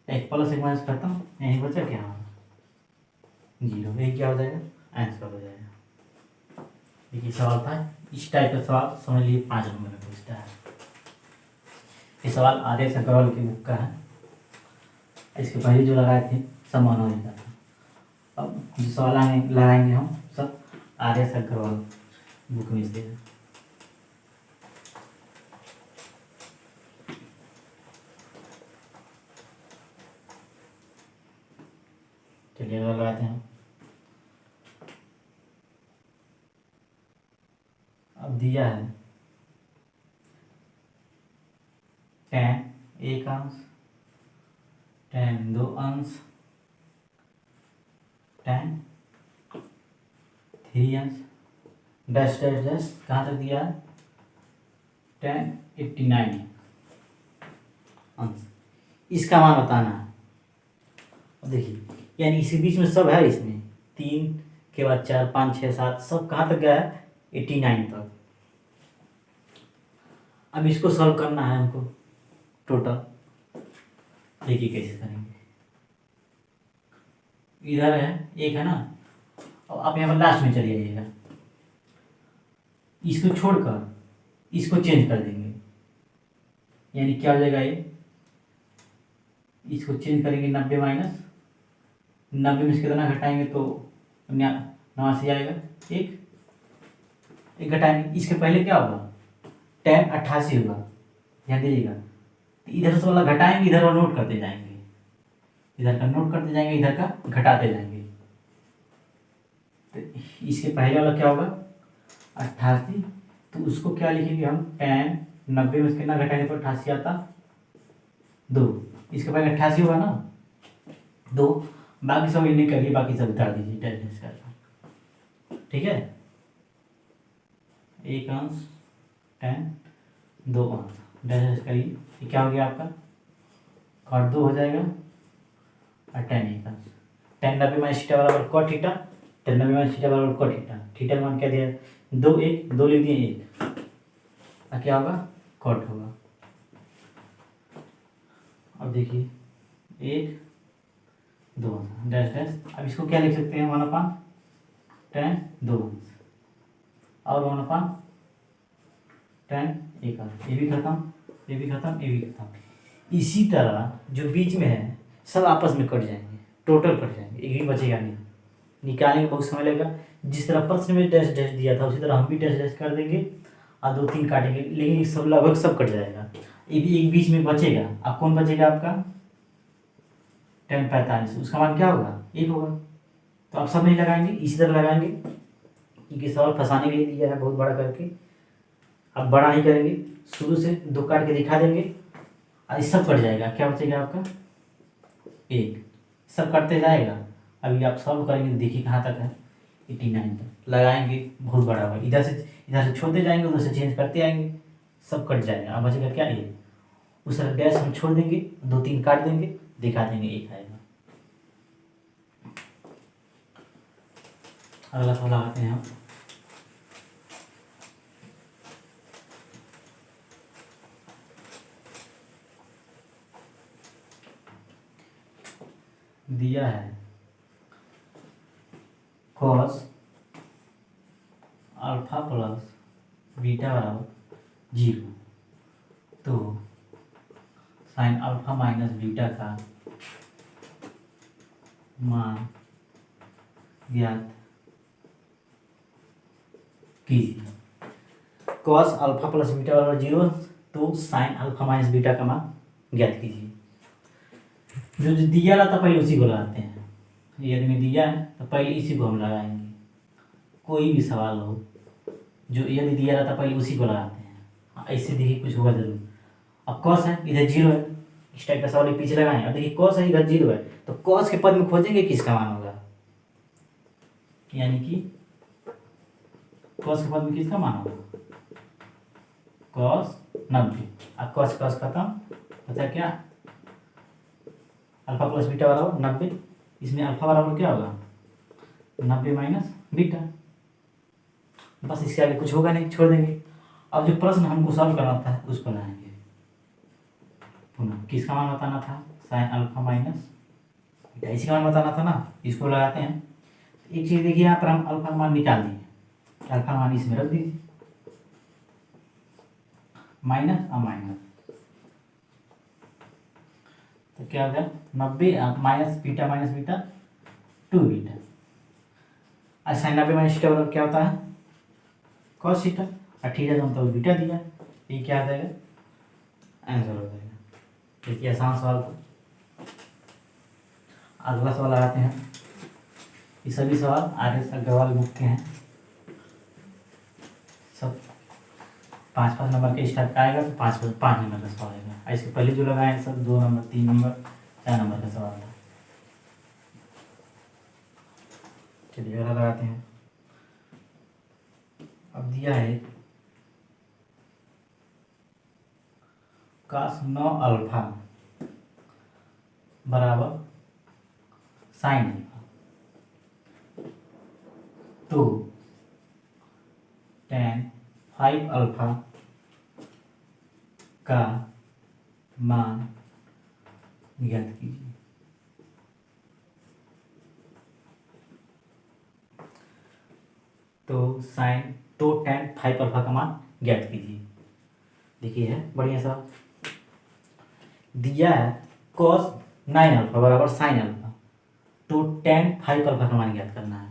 S1: एक प्लस एक माइनस खत्म, यही बचा क्या, 0। यही क्या हो जाएगा, आंसर हो जाएगा। देखिए सवाल था, इस टाइप का सवाल समझ लीजिए 5 नंबर में पूछता है। ये सवाल आदेश अग्रवाल की बुक का है, इसके पहले जो लगाए थे सब मनोज का था। अब जो सवाल लगाएंगे हम सब आदेश अग्रवाल बुक में से है। चलिए अगर लगाते हैं, अब दिया है tan 1 अंश, tan 2 अंश, tan 3 अंश, डैश डैश डैश, कहाँ तक दिया है, tan 89 अंश, इसका मान बताना है। अब देखिए, यानी इसी बीच में सब है, इसमें 3 के बाद 4 5 6 7 सब कहाँ तक गया है, 89 तक। अब इसको सॉल्व करना है हमको टोटल, देखिए कैसे करेंगे। इधर है एक है ना, और आप यहाँ पर लास्ट में चले जाइएगा, इसको छोड़कर इसको चेंज कर देंगे, यानी क्या हो जाएगा, ये इसको चेंज करेंगे 90 माइनस 90 में से कितना घटाएंगे तो 89 आएगा, एक घटाएंगे, इसके पहले क्या होगा, tan 88 होगा, ध्यान दीजिएगा। इधर से वाला घटाएंगे, इधर वाला नोट करते जाएंगे, इधर का नोट करते जाएंगे, इधर का घटाते जाएंगे। तो इसके पहले वाला क्या होगा 88, तो उसको क्या लिखेंगे हम tan 90 में से कितना घटाएंगे तो 88 आता 2। इसके पहले 88 होगा ना 2, बाकी सब इन्हें करिए, बाकी सब उतार दीजिए डैश करके, ठीक है। 1 अंश tan 2 अंश डैश करिए, ये क्या हो गया आपका cot 2 हो जाएगा और tan 1 अंश। tan 90 माइनस थीटा बराबर cot theta, tan 90 minus theta बराबर cot थीटा। थीटा का मान क्या दिया 2 1 2 लिख दिए 1, और क्या होगा cot होगा। अब देखिए 1 2 डैश डैश, अब इसको क्या लिख सकते हैं 1/tan 2 अंश और 1/tan 1 अंश। ये भी खत्म, ये भी खत्म, ये भी खत्म। इसी तरह जो बीच में है सब आपस में कट जाएंगे, टोटल कट जाएंगे, एक भी बचेगा नहीं। निकालने में बहुत समय लगेगा। जिस तरह प्रश्न में डैश डैश दिया था उसी तरह हम भी डैश डैश कर देंगे और 2 3 काटेंगे, लेकिन सब लगभग सब कट जाएगा। ये भी एक बीच में बचेगा। अब कौन बचेगा आपका tan 45, उसका मान क्या होगा 1 होगा। तो आप सब नहीं लगाएंगे, इसी तरह लगाएंगे क्योंकि सवाल फंसाने के लिए दिया है बहुत बड़ा करके। अब बड़ा ही करेंगे, शुरू से 2 काट के दिखा देंगे और ये सब कट जाएगा। क्या बचेगा आपका 1, सब कटते जाएगा। अभी आप सॉल्व करेंगे तो देखिए कहाँ तक है 89 तक लगाएंगे, बहुत बड़ा होगा। इधर से छोड़ते जाएंगे, उधर से चेंज करते आएंगे, सब कट जाएगा। अब बचेगा क्या 1, उस तरह डैश हम छोड़ देंगे, 2 3 काट देंगे, दिखा देंगे 1 आएगा। अगला सवाल आते हैं हम। दिया है cos अल्फा प्लस बीटा बराबर 0, तो साइन अल्फा माइनस बीटा का मान ज्ञात कीजिए। cos अल्फा प्लस बीटा बराबर 0, तो साइन अल्फा माइनस बीटा का मान ज्ञात कीजिए। जो दिया था पहले उसी को लगाते हैं। यदि में दिया है तो पहले इसी को हम लगाएंगे। कोई भी सवाल हो जो यदि दिया रहता पहले उसी को लगाते हैं। ऐसे देखिए कुछ होगा जरूर। अब cos है इधर 0 है, इस टाइप का सवाल पीछे लगाएं। अब देखिए cos है इधर 0 है, तो cos के पद में खोजेंगे किसका मान होगा, यानी कि cos के पद में किसका मान होगा cos 90। अब cos खत्म, बचा क्या अल्फा प्लस बीटा बराबर 90। इसमें अल्फा बराबर क्या होगा 90 माइनस बीटा। बस इसके आगे कुछ होगा नहीं, छोड़ देंगे। अब जो प्रश्न हमको सॉल्व करना था उसको लाएंगे पुनः। किसका मान बताना था साइन अल्फा माइनस बीटा, इसी का मान बताना था ना, इसको लगाते हैं। एक चीज़ देखिए यहाँ पर हम अल्फा का मान निकाल दिए, अल्फा मान इसमें रख दीजिए, माइनस और माइनस, तो क्या हो गया 90 माइनस बीटा 2 बीटा। और साइन 90 माइनस थीटा बराबर क्या होता है cos थीटा, और थीटा जो हमको बीटा दिया, ये क्या आ जाएगा आंसर हो जाएगा। देखिए आसान सवाल था। अगला सवाल आते हैं। ये सभी सवाल RS अग्रवाल बुक के हैं, सब 5-5 नंबर के स्टार्ट आएगा, तो 5 नंबर का सवाल आएगा। इसके पहले जो लगाए सब 2 नंबर 3 नंबर 4 नंबर का सवाल था। चलिए अगला लगाते हैं। अब दिया है cos 9 अल्फा बराबर साइन अल्फा, तो tan 5 अल्फा का मान ज्ञात कीजिए। तो tan 5 अल्फा का मान ज्ञात कीजिए। देखिए है बढ़िया सा दिया है cos 9 अल्फा बराबर साइन अल्फा, तो tan 5 अल्फा का मान ज्ञात करना है।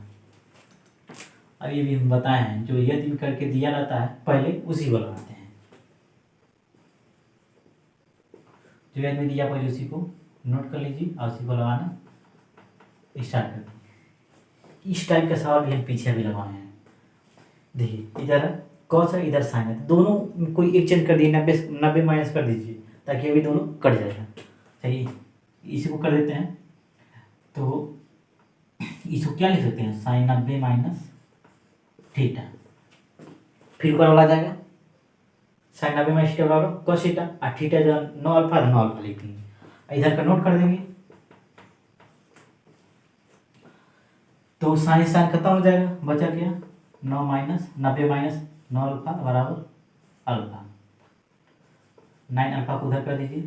S1: अब ये भी हम बताए हैं, जो यदि करके दिया रहता है पहले उसी को लगाते हैं। जो यदि में दिया पहले उसी को नोट कर लीजिए और उसी को लगाना स्टार्ट कर दीजिए। इस टाइप का सवाल भी हम पीछे भी लगवाए हैं। देखिए इधर कॉस है, इधर साइन है, तो दोनों कोई एक चेंज कर दिए, 90 माइनस कर दीजिए ताकि अभी दोनों कट जाएगा। चलिए इसी को कर देते हैं। तो इसको क्या लिख सकते हैं, साइन 90 माइनस थीटा, फिर ऊपर वाला आ जाएगा साइन 90 माइनस थीटा बराबर कॉस थीटा, और थीटा जो 9 अल्फा, 9 अल्फा लिख देंगे, इधर का नोट कर देंगे। तो साइन साइन खत्म हो जाएगा, बचा क्या 9 माइनस 90 माइनस 9 अल्फा बराबर अल्फा, 9 अल्फा को उधर कर दीजिए,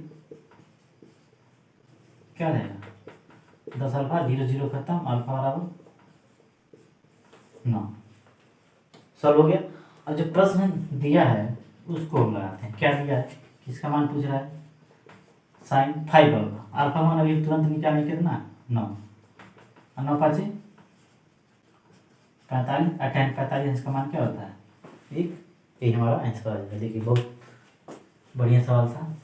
S1: क्या हो जाएगा 10 अल्फा, 0 0 खत्म, अल्फा बराबर 9। सॉल्व हो गया। अब जो प्रश्न दिया है उसको हम लगाते हैं। क्या दिया है, किसका मान पूछ रहा है, साइन 5 अल्फा, अल्फा मान अभी तुरंत निकालने कितना 9, और 9 पाँचे 45, और tan 45 इसका मान क्या होता है 1। यही हमारा आंसर आ जाएगा। देखिए बहुत बढ़िया सवाल था।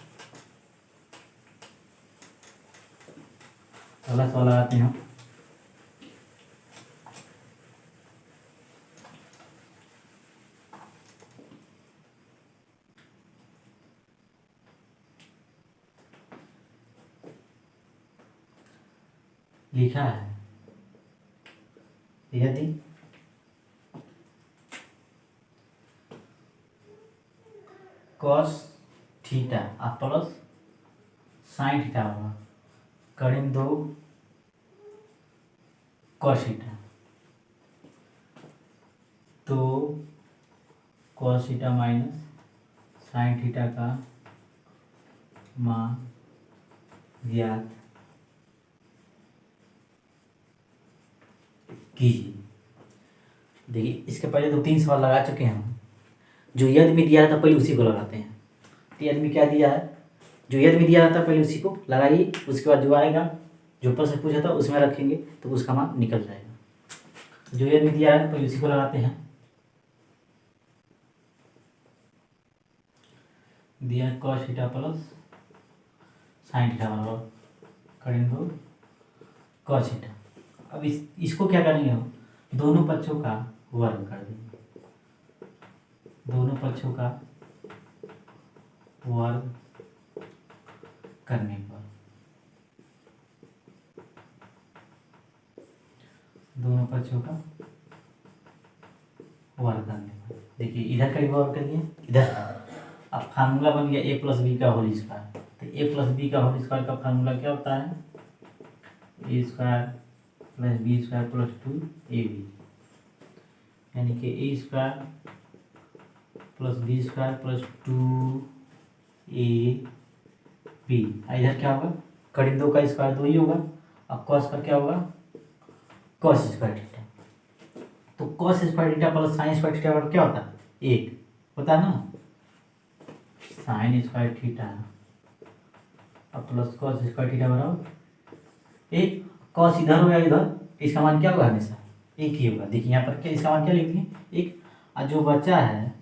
S1: अगला सवाल लगाते हैं हम। लिखा है यदि cos theta plus sine theta होगा, करें दो कॉस थीटा, तो cos theta minus sine theta का मान ज्ञात कीजिए। देखिए इसके पहले 2-3 सवाल लगा चुके हैं हम। जो यदि में दिया था पहले उसी को लगाते हैं। तो यदि में क्या दिया है, जो यदि में दिया था पहले उसी को लगाइए, उसके बाद जो आएगा जो प्रश्न पूछा था उसमें रखेंगे तो उसका मान निकल जाएगा। जो यदि में दिया है पहले उसी को लगाते हैं। दिया cos theta plus sine theta बराबर करें दो कॉस थीटा। अब इसको क्या करेंगे हम, दोनों पक्षों का वर्ग कर देंगे, दोनों पक्षों का वर्ग करने पर, दोनों पक्षों का वर्ग करने पर, देखिए इधर का भी वर्ग करिए, इधर का। अब फार्मूला बन गया a प्लस बी का होल स्क्वायर। तो a प्लस बी का होल स्क्वायर का फार्मूला क्या होता है, A square plus B square plus 2ab, यानी कि A square plus B square plus 2ab। इधर क्या होगा, करीब 2 का स्क्वायर 2 ही होगा, अब कॉस का क्या होगा कॉस स्क्वायर थीटा। तो cos square theta plus sine square theta बराबर क्या होता है 1 होता है ना, साइन स्क्वायर थीटा अब प्लस कॉस स्क्वायर थीटा बराबर 1। कॉस इधर हो या इधर, इसका मान क्या होगा हमेशा 1 ही होगा। देखिए यहाँ पर क्या इसका मान क्या लिख दिए 1, और जो बचा है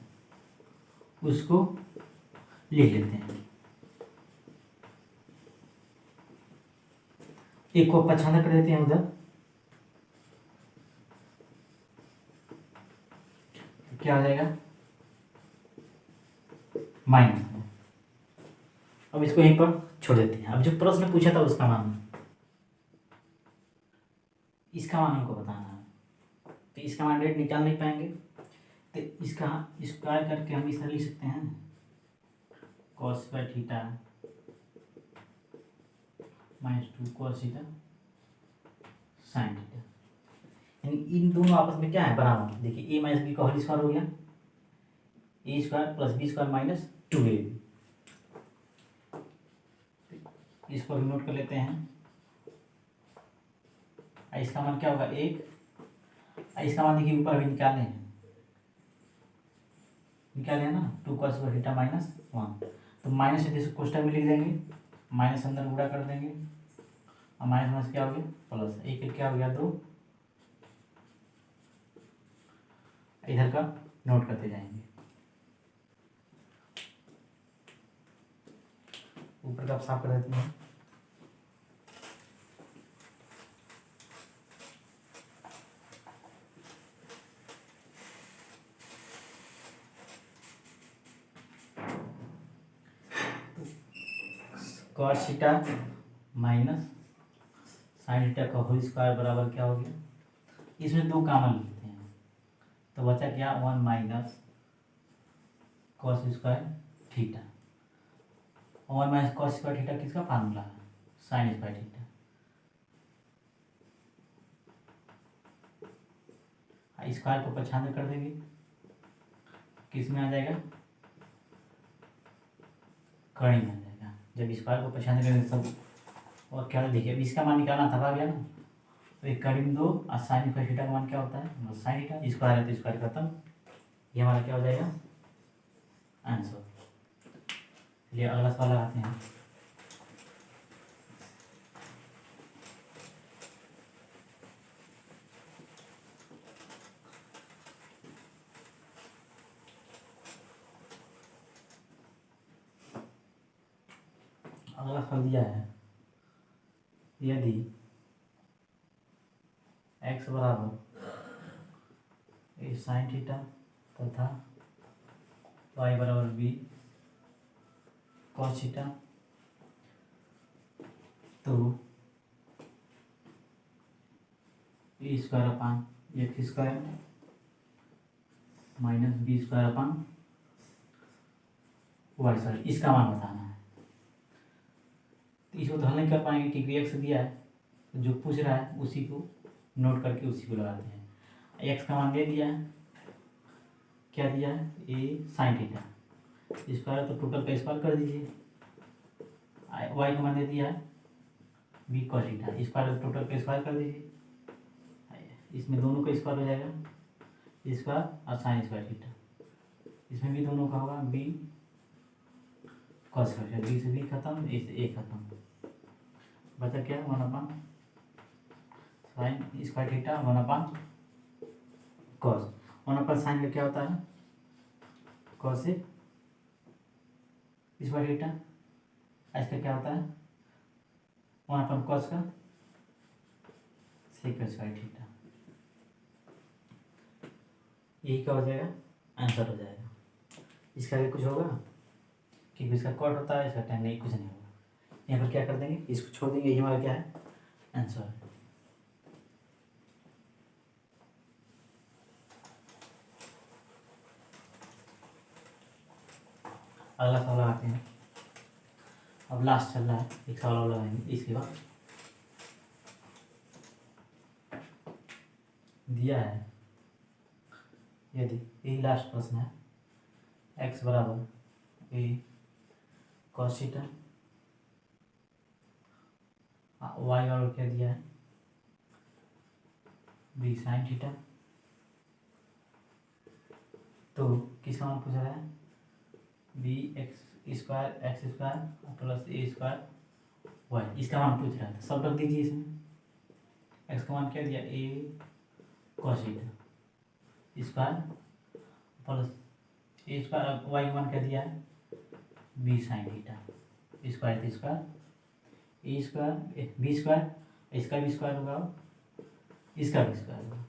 S1: उसको लिख लेते हैं, 1 को 95 कर देते हैं उधर, क्या हो जाएगा माइनस। अब इसको यहीं पर छोड़ देते हैं। अब जो प्रश्न पूछा था उसका मान, इसका मान हमको बताना है, तो इसका मान रेट निकाल नहीं पाएंगे, तो इसका स्क्वायर करके हम इसे लिख सकते हैं cos square theta minus 2 cos theta sine theta, यानी इन दोनों आपस में क्या है बराबर। देखिए a माइनस बी का होल स्क्वायर हो गया, A square plus B square minus 2ab, इसको भी नोट कर लेते हैं। इसका मान क्या होगा 1, इसका मान देखिए ऊपर भी निकाले है ना 2 cos स्क्वायर थीटा माइनस 1, तो माइनस से इसको कोष्टक में लिख देंगे, माइनस अंदर गुणा कर देंगे, और माइनस माइनस क्या हो गया प्लस, एक क्या हो गया 2, इधर का नोट करते जाएंगे। ऊपर का आप साफ कर देते हैं। Cos theta minus sine theta का होल स्क्वायर बराबर क्या हो गया, इसमें दो कॉमन लेते हैं तो बचा क्या 1 minus cos square theta. 1 minus cos square theta किसका फार्मूला है, साइन स्क्वायर थीटा। स्क्वायर को 95 कर देंगे, किस में आ जाएगा, कड़ी में आ जाएगा। जब स्क्वायर को 95 करेंगे सब, और क्या देखिए अब इसका मान निकालना था, गया ना, तो एक कड़ी में 2 और साइन स्क्वायर थीटा का मान क्या होता है, साइन थीटा। स्क्वायर है तो स्क्वायर खत्म, ये हमारा क्या हो जाएगा आंसर। चलिए अगला सवाल लगाते हैं। अगला सवाल दिया है, यदि x बराबर ए साइन थीटा तथा y बराबर b कॉस थीटा, तो A square upon X square minus B square upon Y square, इसका मान बताना है। तो इसको तो हल नहीं कर पाएंगे क्योंकि एक्स दिया है, तो जो पूछ रहा है उसी को नोट करके उसी को लगाते हैं। एक्स का मान दे दिया है, क्या दिया है, ए साइन थीटा स्क्वायर, तो टोटल का स्क्वायर कर दीजिए। वाई का मान दे दिया है B cos theta square, total का स्क्वायर कर दीजिए। इसमें दोनों का स्क्वायर हो जाएगा स्क्वायर और साइन स्क्वायर थीटा, इसमें भी दोनों का होगा बी कॉस स्क्वायर, बी से बी खत्म, ए से ए खत्म, बचा क्या 1 अपान साइन स्क्वायर थीटा 1 अपान कॉस। 1 अपान साइन का क्या होता है कॉस स्क्वायर थीटा, इसका क्या होता है 1 अपान कॉस का सेक स्क्वायर थीटा। यही क्या हो जाएगा आंसर हो जाएगा। इसका भी कुछ होगा क्योंकि इसका कॉट होता है, इसका टाइम नहीं, कुछ नहीं होगा। यहाँ पर क्या कर देंगे, इसको छोड़ देंगे, ये हमारा क्या है आंसर है। अगला सवाल आते हैं, अब लास्ट चल रहा है, एक सवाल और लगाएंगे इसके बाद। दिया है यदि यही लास्ट प्रश्न है, x बराबर ए कॉस थीटा, वाई बराबर क्या दिया है बी साइन थीटा, तो किसका मान पूछ रहा है बी एक्स स्क्वायर प्लस ए स्क्वायर वाई, इसका मान पूछ रहा है, तो सब रख दीजिए इसमें। एक्स का मान क्या दिया ए कॉस थीटा स्क्वायर प्लस ए स्क्वायर, वाई का मान क्या दिया है बी साइन थीटा स्क्वायर, तो स्क्वायर ए स्क्वायर बी स्क्वायर, इसका भी स्क्वायर होगा, इसका भी स्क्वायर होगा,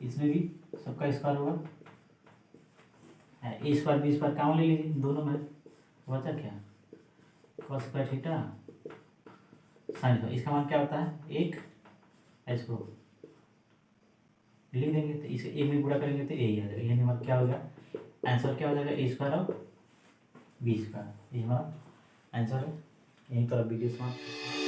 S1: इसमें भी सबका स्क्वायर होगा। ए स्क्वायर बी स्क्वायर काम ले लीजिए दोनों में, बचा क्या cos square theta sine square, इसका मान क्या होता है एक, इसको लिख देंगे तो इसे ए में गुणा करेंगे तो यही आ जाएगा, यानी हमारा क्या होगा आंसर, क्या हो जाएगा ए स्क्वायर और बी स्क्वायर, ये हमारा आंसर है। यहीं पर वीडियो समाप्त।